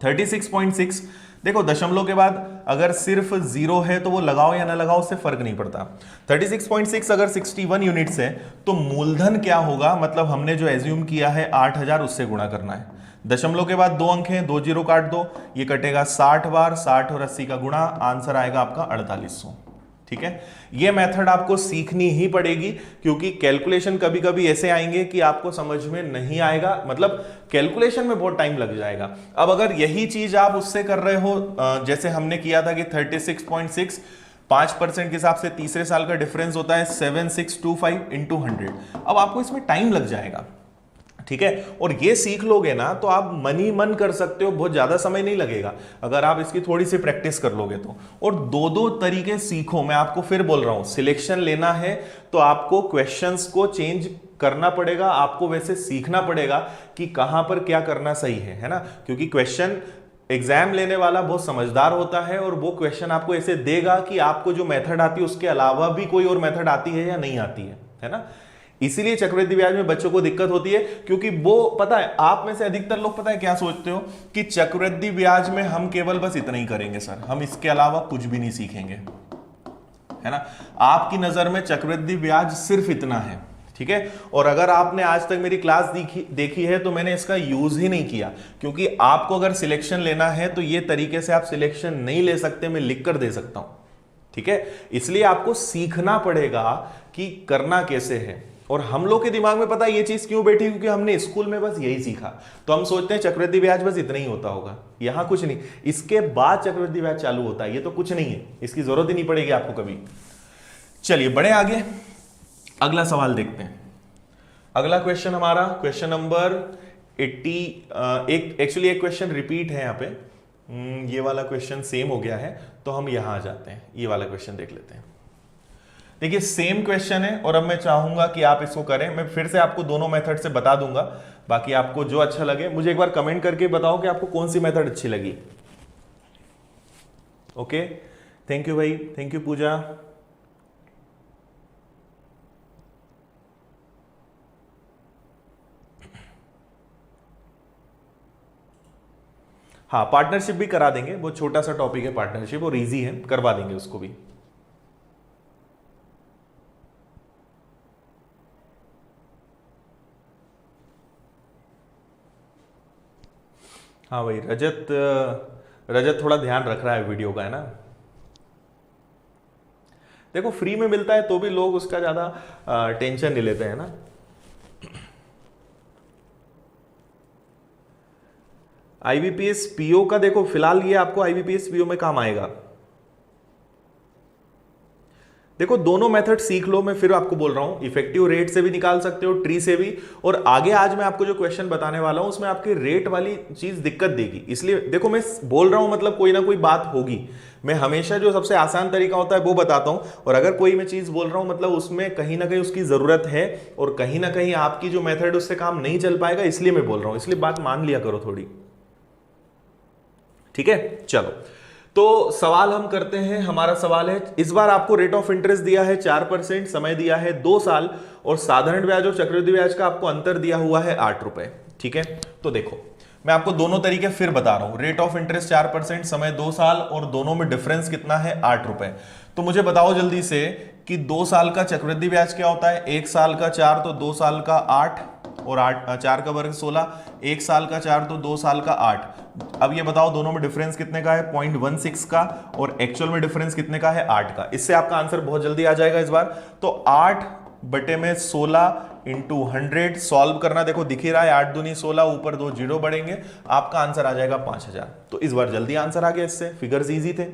36.6, देखो दशमलव के बाद अगर सिर्फ 0 है तो वो लगाओ या ना लगाओ उससे फर्क नहीं पड़ता। 36.6 अगर 61 यूनिट्स है तो मूलधन क्या होगा, मतलब हमने जो एज्यूम किया है 8,000 उससे गुणा करना है। दशमलव के बाद 2 अंक हैं, 2 0 काट दो, ये कटेगा 60 बार, 60 और 80 का गुणा, आंसर आएगा आपका 4800। ठीक है, ये मेथड आपको सीखनी ही पड़ेगी, क्योंकि कैलकुलेशन कभी कभी ऐसे आएंगे कि आपको समझ में नहीं आएगा, मतलब कैलकुलेशन में बहुत टाइम लग जाएगा। अब अगर यही चीज आप उससे कर रहे हो, जैसे हमने किया था कि 36.6 5% के हिसाब से तीसरे साल का डिफरेंस होता है 7625 × 100, अब आपको इसमें टाइम लग जाएगा। ठीक है, और ये सीख लोगे ना तो आप मन ही मन कर सकते हो, बहुत ज्यादा समय नहीं लगेगा अगर आप इसकी थोड़ी सी प्रैक्टिस कर लोगे तो। और 2 तरीके सीखो, मैं आपको फिर बोल रहा हूं, सिलेक्शन लेना है तो आपको क्वेश्चंस को चेंज करना पड़ेगा, आपको वैसे सीखना पड़ेगा कि कहां पर क्या करना सही है ना। क्योंकि क्वेश्चन एग्जाम लेने वाला बहुत समझदार होता है, और वो क्वेश्चन आपको ऐसे देगा कि आपको जो मेथड आती है उसके अलावा भी कोई और मेथड आती है या नहीं आती है ना। इसीलिए चक्रवृद्धि ब्याज में बच्चों को दिक्कत होती है, क्योंकि वो पता है, आप में से अधिकतर लोग पता है क्या सोचते हो कि चक्रवृद्धि ब्याज में हम केवल बस इतना ही करेंगे सर, हम इसके अलावा कुछ भी नहीं सीखेंगे, है ना। आपकी नजर में चक्रवृद्धि ब्याज सिर्फ इतना है, ठीक है। और अगर आपने आज तक मेरी क्लास देखी है तो मैंने इसका यूज ही नहीं किया, क्योंकि आपको अगर सिलेक्शन लेना है तो ये तरीके से आप सिलेक्शन नहीं ले सकते, मैं लिख कर दे सकता हूं, ठीक है। इसलिए आपको सीखना पड़ेगा कि करना कैसे है। और हम लोग के दिमाग में पता है ये चीज क्यों बैठी, क्योंकि हमने स्कूल में बस यही सीखा, तो हम सोचते हैं चक्रवृद्धि ब्याज बस इतना ही होता होगा। यहां कुछ नहीं, इसके बाद चक्रवृद्धि ब्याज चालू होता है, ये तो कुछ नहीं है, इसकी जरूरत ही नहीं पड़ेगी आपको कभी। चलिए बढ़े आगे, अगला सवाल देखते हैं। अगला क्वेश्चन हमारा क्वेश्चन नंबर 80, एक्चुअली एक क्वेश्चन रिपीट है यहाँ पे, ये वाला क्वेश्चन सेम हो गया है, तो हम यहां आ जाते हैं, ये वाला क्वेश्चन देख लेते हैं। देखिए सेम क्वेश्चन है और अब मैं चाहूंगा कि आप इसको करें। मैं फिर से आपको दोनों मेथड से बता दूंगा, बाकी आपको जो अच्छा लगे मुझे एक बार कमेंट करके बताओ कि आपको कौन सी मेथड अच्छी लगी। ओके, थैंक यू भाई, थैंक यू पूजा। हाँ, पार्टनरशिप भी करा देंगे, वो छोटा सा टॉपिक है पार्टनरशिप और इजी है, करवा देंगे उसको भी। हाँ भाई, रजत थोड़ा ध्यान रख रहा है वीडियो का, है ना। देखो फ्री में मिलता है तो भी लोग उसका ज्यादा टेंशन नहीं लेते हैं ना। आईबीपीएस पीओ का देखो, फिलहाल ये आपको आईबीपीएस पीओ में काम आएगा। देखो दोनों मेथड सीख लो, मैं फिर आपको बोल रहा हूं, इफेक्टिव रेट से भी निकाल सकते हो, ट्री से भी, और आगे आज मैं आपको जो क्वेश्चन बताने वाला हूं उसमें आपकी रेट वाली चीज दिक्कत देगी। इसलिए देखो मैं बोल रहा हूं, मतलब कोई ना कोई बात होगी। मैं हमेशा जो सबसे आसान तरीका होता है वो बताता हूं, और अगर कोई मैं चीज बोल रहा हूं मतलब उसमें कहीं ना कहीं उसकी जरूरत है और कहीं ना कहीं आपकी जो मेथड उससे काम नहीं चल पाएगा, इसलिए मैं बोल रहा हूं, इसलिए बात मान लिया करो थोड़ी, ठीक है। चलो तो सवाल हम करते हैं। हमारा सवाल है, इस बार आपको रेट ऑफ इंटरेस्ट दिया है 4%, समय दिया है 2 साल, और साधारण ब्याज और चक्रवृद्धि ब्याज का आपको अंतर दिया हुआ है 8 रुपए, ठीक है। तो देखो मैं आपको दोनों तरीके फिर बता रहा हूं, रेट ऑफ इंटरेस्ट 4%, समय 2 साल, और दोनों में डिफरेंस कितना है 8 रुपए। तो मुझे बताओ जल्दी से कि 2 साल का चक्रवृद्धि ब्याज क्या होता है, 1 साल का 4, तो 2 साल का 8, और 4 का वर्ग 16, 1 साल का 4 तो 2 साल का 8। अब ये बताओ दोनों में डिफरेंस कितने का है, 0.16 का, और एक्चुअल में डिफरेंस कितने का है 8 का। इससे आपका आंसर बहुत जल्दी आ जाएगा इस बार। तो 8 बटे में 16 इंटू 100 सॉल्व करना, देखो दिख ही रहा है 8 दूनी 16, ऊपर 2 जीरो बढ़ेंगे, आपका आंसर आ जाएगा 5000। तो इस बार जल्दी आंसर आ गया, इससे फिगर्स इजी थे,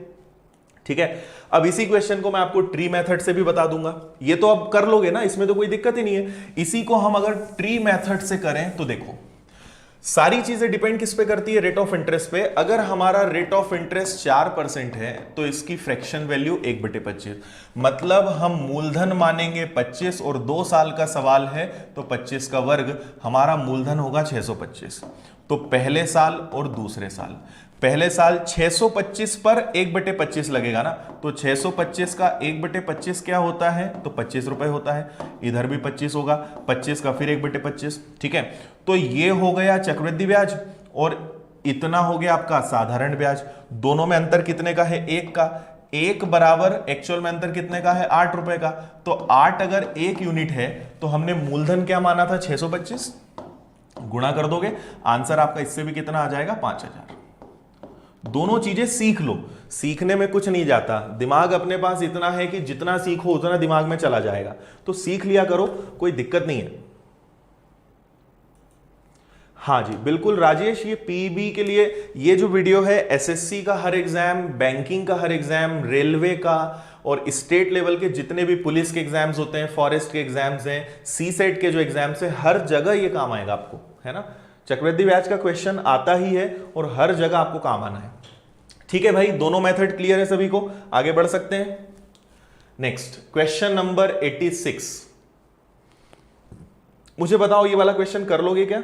ठीक है। अब इसी क्वेश्चन को मैं आपको ट्री मेथड से भी बता दूंगा, ये तो अब कर लोगे ना, इसमें तो कोई दिक्कत ही नहीं है। इसी को हम अगर ट्री मेथड से करें तो देखो सारी चीजें डिपेंड किस पे करती है, रेट ऑफ इंटरेस्ट पे। अगर हमारा रेट ऑफ इंटरेस्ट 4% है तो इसकी फ्रैक्शन वैल्यू 1/25, मतलब हम मूलधन मानेंगे 25, और 2 साल का सवाल है तो 25 का वर्ग, हमारा मूलधन होगा 625। तो पहले साल और दूसरे साल, पहले साल 625 पर 1/25 लगेगा ना, तो 625 का 1/25 क्या होता है, तो 25 रुपए होता है। इधर भी 25 होगा, 25 का फिर 1/25, ठीक है। तो ये हो गया चक्रवृद्धि ब्याज, और इतना हो गया आपका साधारण ब्याज। दोनों में अंतर कितने का है, 1 का। 1 बराबर एक्चुअल में अंतर कितने का है, 8 रुपए का। तो 8 अगर 1 यूनिट है तो हमने मूलधन क्या माना था, 625, गुणा कर दोगे, आंसर आपका इससे भी कितना आ जाएगा, 5000। दोनों चीजें सीख लो, सीखने में कुछ नहीं जाता, दिमाग अपने पास इतना है कि जितना सीखो उतना दिमाग में चला जाएगा, तो सीख लिया करो, कोई दिक्कत नहीं है। हाँ जी बिल्कुल राजेश, ये पीबी के लिए ये जो वीडियो है, एसएससी का हर एग्जाम, बैंकिंग का हर एग्जाम, रेलवे का, और स्टेट लेवल के जितने भी पुलिस के एग्जाम्स होते हैं, फॉरेस्ट के एग्जाम्स हैं, सी सेट के जो एग्जाम्स हैं, हर जगह ये काम आएगा आपको, है ना। चक्रवृद्धि ब्याज का क्वेश्चन आता ही है और हर जगह आपको काम आना है, ठीक है भाई। दोनों मेथड क्लियर है सभी को, आगे बढ़ सकते हैं। नेक्स्ट क्वेश्चन नंबर 86, मुझे बताओ ये वाला क्वेश्चन कर लोगे क्या।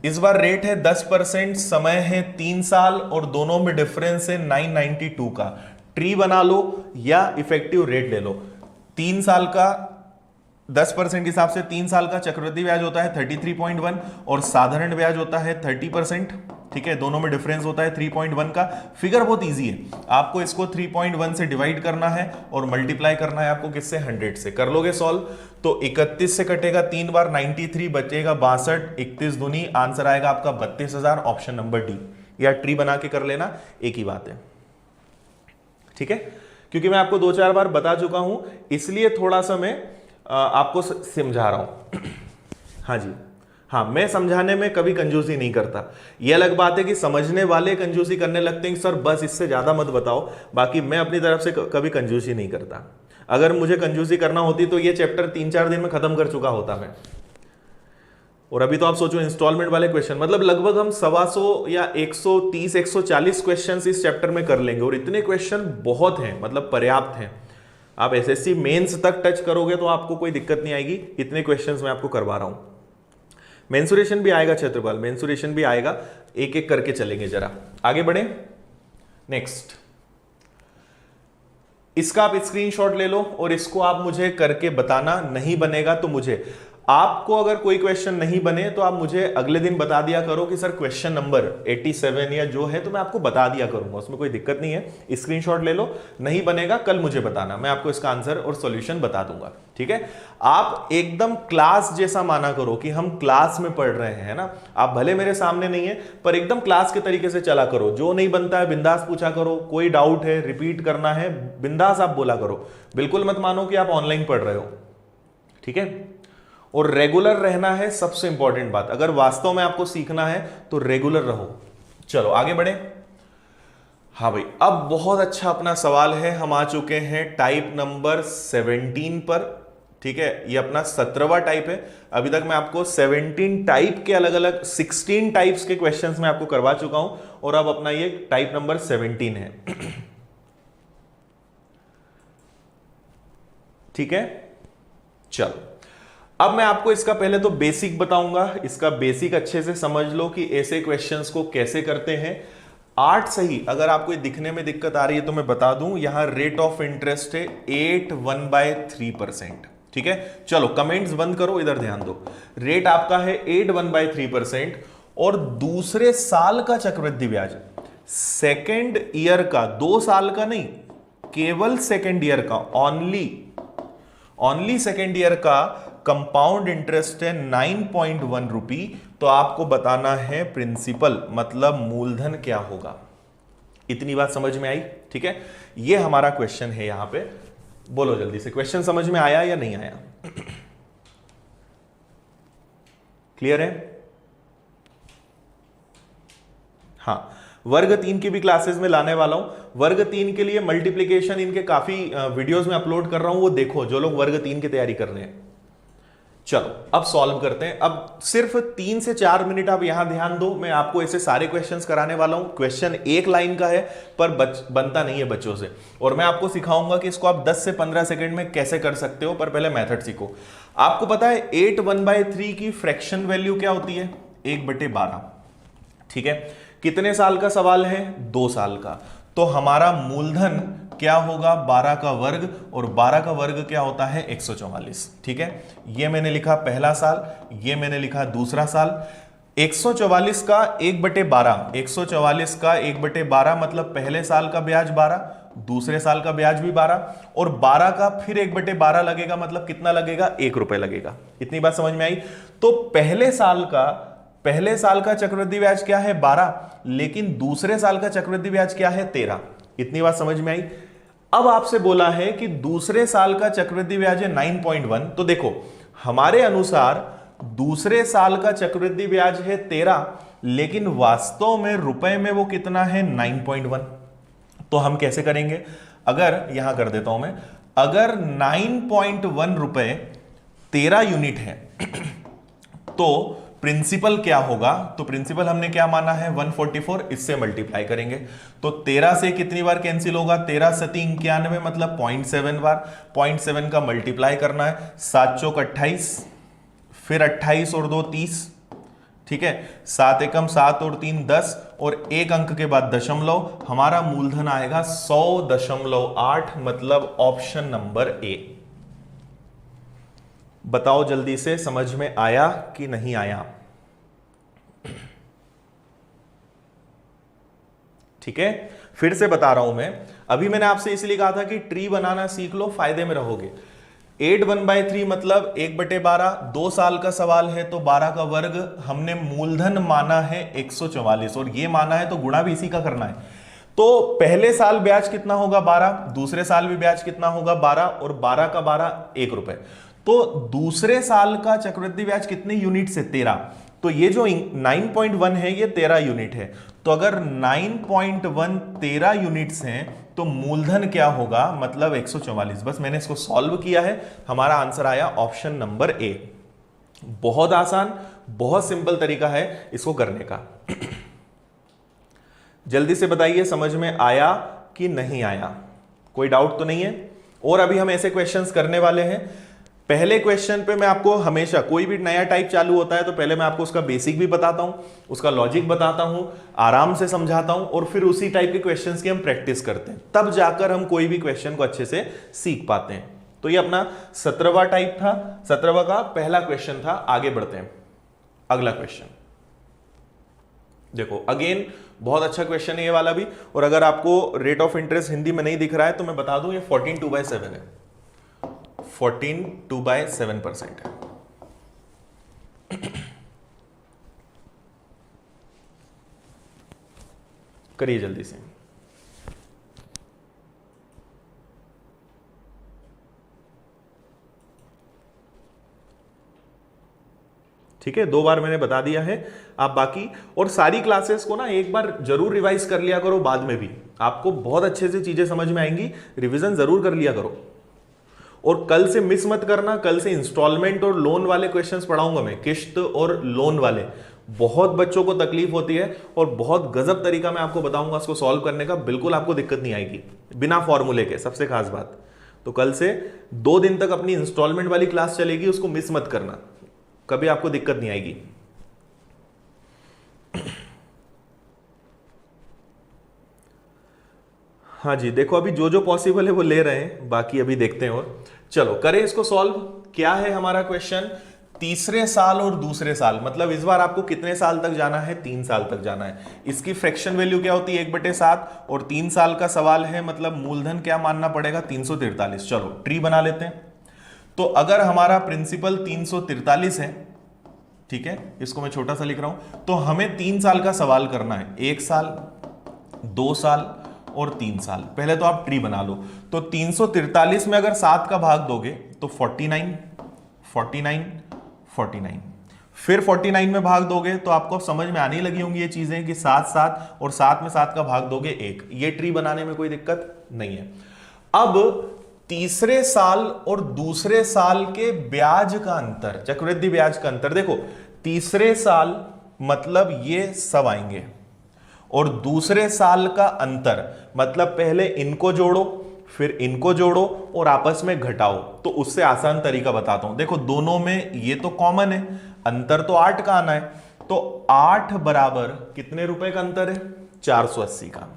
इस बार रेट है 10%, समय है 3 साल, और दोनों में डिफरेंस है 992 का। ट्री बना लो या इफेक्टिव रेट ले लो। 3 साल का 10% के हिसाब से 3 साल का चक्रवृद्धि ब्याज होता है 33.1, और साधारण ब्याज होता है 30%, ठीक है। दोनों में डिफरेंस होता है 3.1 का। फिगर बहुत इजी है, आपको इसको 3.1 से डिवाइड करना है और मल्टीप्लाई करना है आपको किससे, 100 से। कर लोगे सॉल्व, तो 31 से कटेगा 3 बार, 93 बचेगा 62, 31 दूनी, आंसर आएगा आपका 32,000, ऑप्शन नंबर डी। या ट्री बना के कर लेना, एक ही बात है, ठीक है। क्योंकि मैं आपको 2-4 बार बता चुका हूं, इसलिए थोड़ा सा मैं आपको समझा रहा हूं। हाँ जी, हाँ, मैं समझाने में कभी कंजूसी नहीं करता। ये अलग बात है कि समझने वाले कंजूसी करने लगते हैं कि सर बस इससे ज्यादा मत बताओ, बाकी मैं अपनी तरफ से कभी कंजूसी नहीं करता। अगर मुझे कंजूसी करना होती तो ये चैप्टर 3-4 दिन में खत्म कर चुका होता मैं। और अभी तो आप सोचो इंस्टॉलमेंट वाले क्वेश्चन, मतलब लगभग हम 125 या 130 140 क्वेश्चन इस चैप्टर में कर लेंगे, और इतने क्वेश्चन बहुत हैं, मतलब पर्याप्त हैं। आप एसएससी मेंस तक टच करोगे तो आपको कोई दिक्कत नहीं आएगी, इतने क्वेश्चंस मैं आपको करवा रहा हूं। मेंसुरेशन भी आएगा क्षेत्रफल, मेंसुरेशन भी आएगा, एक एक करके चलेंगे, जरा आगे बढ़े। नेक्स्ट, इसका आप स्क्रीनशॉट ले लो और इसको आप मुझे करके बताना, नहीं बनेगा तो मुझे, आपको अगर कोई क्वेश्चन नहीं बने तो आप मुझे अगले दिन बता दिया करो कि सर क्वेश्चन नंबर 87 या जो है, तो मैं आपको बता दिया करूंगा, उसमें कोई दिक्कत नहीं है। स्क्रीनशॉट ले लो, नहीं बनेगा कल मुझे बताना, मैं आपको इसका आंसर और सॉल्यूशन बता दूंगा, ठीक है। आप एकदम क्लास जैसा माना करो कि हम क्लास में पढ़ रहे हैं, है ना। आप भले मेरे सामने नहीं है पर एकदम क्लास के तरीके से चला करो, जो नहीं बनता है बिंदास पूछा करो, कोई डाउट है रिपीट करना है बिंदास आप बोला करो, बिल्कुल मत मानो कि आप ऑनलाइन पढ़ रहे हो, ठीक है। और रेगुलर रहना है सबसे इंपॉर्टेंट बात, अगर वास्तव में आपको सीखना है तो रेगुलर रहो। चलो आगे बढ़े। हाँ भाई, अब बहुत अच्छा अपना सवाल है, हम आ चुके हैं टाइप नंबर 17 पर, ठीक है। ये अपना 17वां टाइप है। अभी तक मैं आपको 17 टाइप के अलग अलग 16 टाइप्स के क्वेश्चंस मैं आपको करवा चुका हूं, और अब अपना ये टाइप नंबर 17 है, ठीक है। चलो अब मैं आपको इसका पहले तो बेसिक बताऊंगा, इसका बेसिक अच्छे से समझ लो कि ऐसे क्वेश्चंस को कैसे करते हैं। 8 सही, अगर आपको दिखने में दिक्कत आ रही है तो मैं बता दूं, यहां रेट ऑफ इंटरेस्ट है 8.1/3%, ठीक है। चलो कमेंट्स बंद करो, इधर ध्यान दो। रेट आपका है 8.1/3%, और दूसरे साल का चक्रवृद्धि ब्याज, सेकेंड ईयर का, 2 साल का नहीं, केवल सेकेंड ईयर का, ओनली सेकेंड ईयर का कंपाउंड इंटरेस्ट है 9.1 रुपी। तो आपको बताना है प्रिंसिपल, मतलब मूलधन क्या होगा। इतनी बात समझ में आई, ठीक है। ये हमारा क्वेश्चन है, यहां पे बोलो जल्दी से, क्वेश्चन समझ में आया या नहीं आया? क्लियर है? हाँ, वर्ग 3 की भी क्लासेस में लाने वाला हूं। वर्ग 3 के लिए मल्टीप्लीकेशन इनके काफी वीडियोस में अपलोड कर रहा हूं, वो देखो जो लोग वर्ग 3 की तैयारी कर रहे हैं। चलो अब सॉल्व करते हैं। अब सिर्फ 3 से 4 मिनट आप यहां ध्यान दो, मैं आपको ऐसे सारे क्वेश्चंस कराने वाला हूं। क्वेश्चन एक लाइन का है पर बनता नहीं है बच्चों से, और मैं आपको सिखाऊंगा कि इसको आप 10 से 15 सेकंड में कैसे कर सकते हो, पर पहले मेथड सीखो। आपको पता है 8/1/3 की फ्रैक्शन वैल्यू क्या होती है? 1/12, ठीक है। कितने साल का सवाल है? 2 साल का। तो हमारा मूलधन क्या होगा? 12 का वर्ग, और 12 का वर्ग क्या होता है? 144, ठीक है। ये मैंने लिखा पहला साल, ये मैंने लिखा दूसरा साल। 144 का 1/12, 144 का 1/12 मतलब पहले साल का ब्याज 12, दूसरे साल का ब्याज भी 12, और 12 का फिर 1/12 लगेगा, मतलब कितना लगेगा? 1 रुपए लगेगा। इतनी बात समझ में आई? तो पहले साल का चक्रवृद्धि ब्याज क्या है? 12, लेकिन दूसरे साल का चक्रवृद्धि ब्याज क्या है? 13। इतनी बात समझ में आई? अब आपसे बोला है कि दूसरे साल का चक्रवृद्धि ब्याज है 9.1, तो देखो हमारे अनुसार दूसरे साल का चक्रवृद्धि ब्याज है 13, लेकिन वास्तव में रुपए में वो कितना है? 9.1। तो हम कैसे करेंगे? अगर यहां कर देता हूं मैं, अगर 9.1 रुपए 13 यूनिट है तो प्रिंसिपल क्या होगा? तो प्रिंसिपल हमने क्या माना है? 144, इससे मल्टीप्लाई करेंगे तो 13 से कितनी बार कैंसिल होगा? 13 सती 91, मतलब 0.7 बार। 0.7 का मल्टीप्लाई करना है, 7 चौक 28, फिर 28 और 2 30, ठीक है। 7 एकम 7 और 3 10, और एक अंक के बाद दशमलव, हमारा मूलधन आएगा 100.8, मतलब ऑप्शन नंबर ए। बताओ जल्दी से, समझ में आया कि नहीं आया? ठीक है, फिर से बता रहा हूं मैं। अभी मैंने आपसे इसलिए कहा था कि ट्री बनाना सीख लो, फायदे में रहोगे। 8/1/3 मतलब 1/12, 2 साल का सवाल है तो 12 का वर्ग, हमने मूलधन माना है 144, और ये माना है तो गुणा भी इसी का करना है। तो पहले साल ब्याज कितना होगा? 12, दूसरे साल भी ब्याज कितना होगा? 12, और 12 का 12 1 रुपए। तो दूसरे साल का चक्रवृद्धि ब्याज कितने यूनिट से? 13। तो ये जो 9.1 है ये 13 यूनिट है। तो अगर 9.1 13 यूनिट्स हैं तो मूलधन क्या होगा? मतलब 144। बस मैंने इसको सॉल्व किया है, हमारा आंसर आया ऑप्शन नंबर ए। बहुत आसान, बहुत सिंपल तरीका है इसको करने का। जल्दी से बताइए समझ में आया कि नहीं आया? कोई डाउट तो नहीं है? और अभी हम ऐसे क्वेश्चंस करने वाले हैं। पहले क्वेश्चन पे मैं आपको हमेशा, कोई भी नया टाइप चालू होता है तो पहले मैं आपको उसका बेसिक भी बताता हूं, उसका लॉजिक बताता हूं, आराम से समझाता हूं, और फिर उसी टाइप के क्वेश्चंस की हम प्रैक्टिस करते हैं, तब जाकर हम कोई भी क्वेश्चन को अच्छे से सीख पाते हैं। तो ये अपना 17वां टाइप था, 17वां का पहला क्वेश्चन था। आगे बढ़ते हैं, अगला क्वेश्चन देखो। अगेन बहुत अच्छा क्वेश्चन है ये वाला भी, और अगर आपको रेट ऑफ इंटरेस्ट हिंदी में नहीं दिख रहा है तो मैं बता दूं, ये 14/2/7 है। 14/2/7% है। करिए जल्दी से। ठीक है, 2 बार मैंने बता दिया है। आप बाकी और सारी क्लासेस को ना एक बार जरूर रिवाइज कर लिया करो, बाद में भी आपको बहुत अच्छे से चीजें समझ में आएंगी। रिवीजन जरूर कर लिया करो, और कल से मिस मत करना। कल से इंस्टॉलमेंट और लोन वाले क्वेश्चंस पढ़ाऊंगा मैं, किस्त और लोन वाले। बहुत बच्चों को तकलीफ होती है और बहुत गजब तरीका मैं आपको बताऊंगा उसको सॉल्व करने का, बिल्कुल आपको दिक्कत नहीं आएगी, बिना फॉर्मूले के। सबसे खास बात, तो कल से 2 दिन तक अपनी इंस्टॉलमेंट वाली क्लास चलेगी, उसको मिस मत करना, कभी आपको दिक्कत नहीं आएगी। हाँ जी, देखो अभी जो जो पॉसिबल है वो ले रहे हैं, बाकी अभी देखते हैं। और चलो करें इसको सॉल्व। क्या है हमारा क्वेश्चन? तीसरे साल और दूसरे साल, मतलब इस बार आपको कितने साल तक जाना है? 3 साल तक जाना है। इसकी फ्रैक्शन वैल्यू क्या होती है? 1/7, और 3 साल का सवाल है, मतलब मूलधन क्या मानना पड़ेगा? 343। चलो ट्री बना लेते हैं। तो अगर हमारा प्रिंसिपल 343 है, ठीक है, इसको मैं छोटा सा लिख रहा हूं, तो हमें 3 साल का सवाल करना है। 1 साल, 2 साल और 3 साल। पहले तो आप ट्री बना लो। तो 343 में अगर 7 का भाग दोगे तो 49, 49, 49, फिर 49 में भाग दोगे तो आपको समझ में आने लगी होंगी ये चीजें कि 7 7, और 7 में 7 का भाग दोगे 1। ये ट्री बनाने में कोई दिक्कत नहीं है। अब तीसरे साल और दूसरे साल के ब्याज का अंतर, चक्रवृद्धि ब्याज का अंतर देखो। तीसरे साल मतलब ये सब आएंगे, और दूसरे साल का अंतर मतलब पहले इनको जोड़ो, फिर इनको जोड़ो और आपस में घटाओ। तो उससे आसान तरीका बताता हूं। देखो दोनों में ये तो कॉमन है, अंतर तो 8 का आना है। तो 8 बराबर कितने रुपए का अंतर है? 480 का।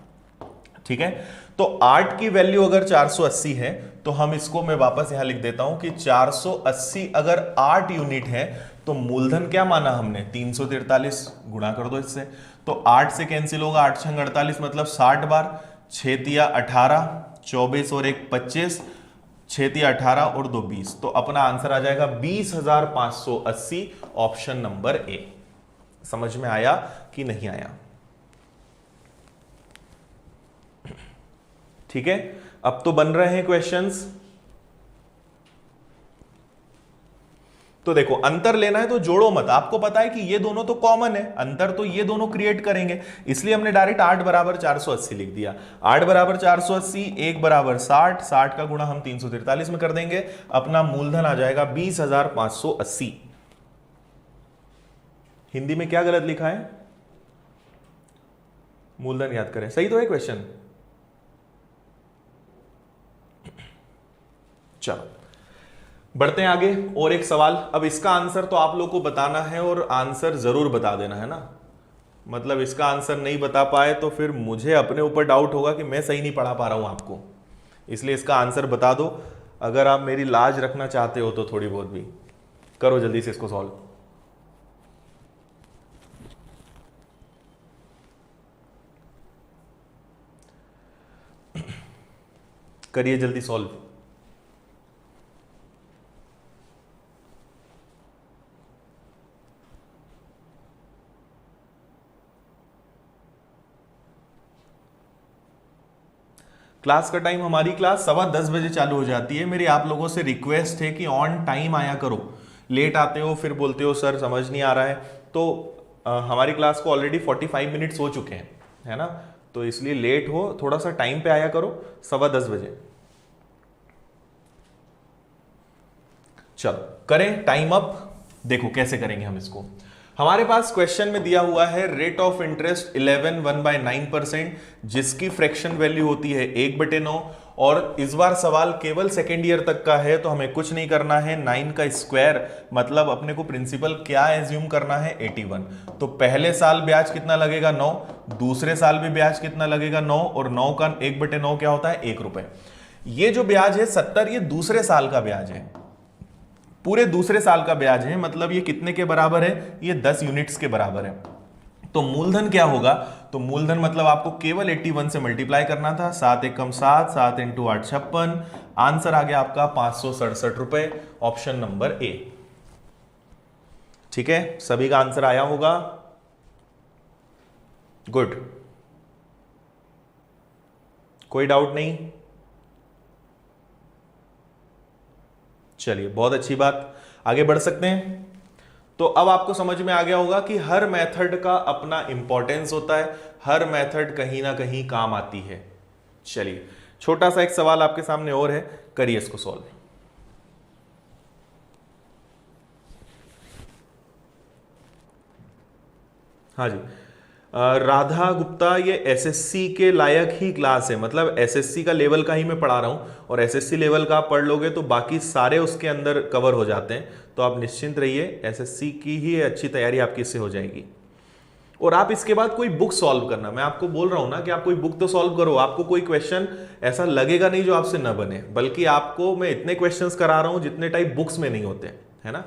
ठीक है, तो 8 की वैल्यू अगर 480 है तो हम इसको, मैं वापस यहां लिख देता हूं कि 480 अगर 8 यूनिट है तो मूलधन क्या माना हमने? 343। गुणा कर दो इससे, तो 8 से कैंसिल होगा, 8 छंग 48, मतलब 60 बार। 6 तिया 18, 24 और 1 25, 6 तिया 18 और 2 20। तो अपना आंसर आ जाएगा 20,580, ऑप्शन नंबर ए। समझ में आया कि नहीं आया? ठीक है, अब तो बन रहे हैं क्वेश्चंस। तो देखो अंतर लेना है तो जोड़ो मत, आपको पता है कि ये दोनों तो कॉमन है, अंतर तो ये दोनों क्रिएट करेंगे, इसलिए हमने डायरेक्ट 8 बराबर 480 लिख दिया। 8 बराबर 480, 1 बराबर 60, 60 का गुणा हम 343 में कर देंगे, अपना मूलधन आ जाएगा 20,580। हिंदी में क्या गलत लिखा है? मूलधन याद करें, सही तो है क्वेश्चन। चलो बढ़ते हैं आगे, और एक सवाल। अब इसका आंसर तो आप लोग को बताना है, और आंसर जरूर बता देना है ना। मतलब इसका आंसर नहीं बता पाए तो फिर मुझे अपने ऊपर डाउट होगा कि मैं सही नहीं पढ़ा पा रहा हूं आपको, इसलिए इसका आंसर बता दो। अगर आप मेरी लाज रखना चाहते हो तो थोड़ी बहुत भी करो जल्दी से इसको सॉल्व। करिए जल्दी सॉल्व। क्लास का टाइम, हमारी क्लास 10:15 बजे चालू हो जाती है। मेरी आप लोगों से रिक्वेस्ट है कि ऑन टाइम आया करो। लेट आते हो फिर बोलते हो सर समझ नहीं आ रहा है, तो हमारी क्लास को ऑलरेडी 45 मिनट्स हो चुके हैं, है ना, तो इसलिए लेट हो, थोड़ा सा टाइम पे आया करो, 10:15 बजे। चलो करें टाइम अप। देखो कैसे करेंगे हम इसको। हमारे पास क्वेश्चन में दिया हुआ है रेट ऑफ इंटरेस्ट 11 1/9%, जिसकी फ्रैक्शन वैल्यू होती है 1/9, और इस बार सवाल केवल सेकेंड ईयर तक का है, तो हमें कुछ नहीं करना है। 9 का स्क्वायर मतलब अपने को प्रिंसिपल क्या एज्यूम करना है, 81। तो पहले साल ब्याज कितना लगेगा, 9, दूसरे साल भी ब्याज कितना लगेगा, 9, और 9 का 1/9 क्या होता है, 1 रुपए। ये जो ब्याज है 70, ये दूसरे साल का ब्याज है, पूरे दूसरे साल का ब्याज है, मतलब ये कितने के बराबर है, ये 10 यूनिट्स के बराबर है। तो मूलधन क्या होगा, तो मूलधन मतलब आपको केवल 81 से मल्टीप्लाई करना था, 7 एकम 7, 7 × 8 56, आंसर आ गया आपका 567 रुपए, ऑप्शन नंबर ए। ठीक है, सभी का आंसर आया होगा, गुड, कोई डाउट नहीं। चलिए बहुत अच्छी बात, आगे बढ़ सकते हैं। तो अब आपको समझ में आ गया होगा कि हर मेथड का अपना इंपॉर्टेंस होता है, हर मेथड कहीं ना कहीं काम आती है। चलिए छोटा सा एक सवाल आपके सामने और है, करिए इसको सॉल्व। हाँ जी, राधा गुप्ता, ये एसएससी के लायक ही क्लास है, मतलब एसएससी का लेवल का ही मैं पढ़ा रहा हूँ, और एसएससी लेवल का आप पढ़ लोगे तो बाकी सारे उसके अंदर कवर हो जाते हैं, तो आप निश्चिंत रहिए, एसएससी की ही अच्छी तैयारी आपकी इससे हो जाएगी। और आप इसके बाद कोई बुक सॉल्व करना, मैं आपको बोल रहा हूं ना कि आप कोई बुक तो सॉल्व करो, आपको कोई क्वेश्चन ऐसा लगेगा नहीं जो आपसे न बने, बल्कि आपको मैं इतने क्वेश्चंस करा रहा हूं जितने टाइप बुक्स में नहीं होते, है ना।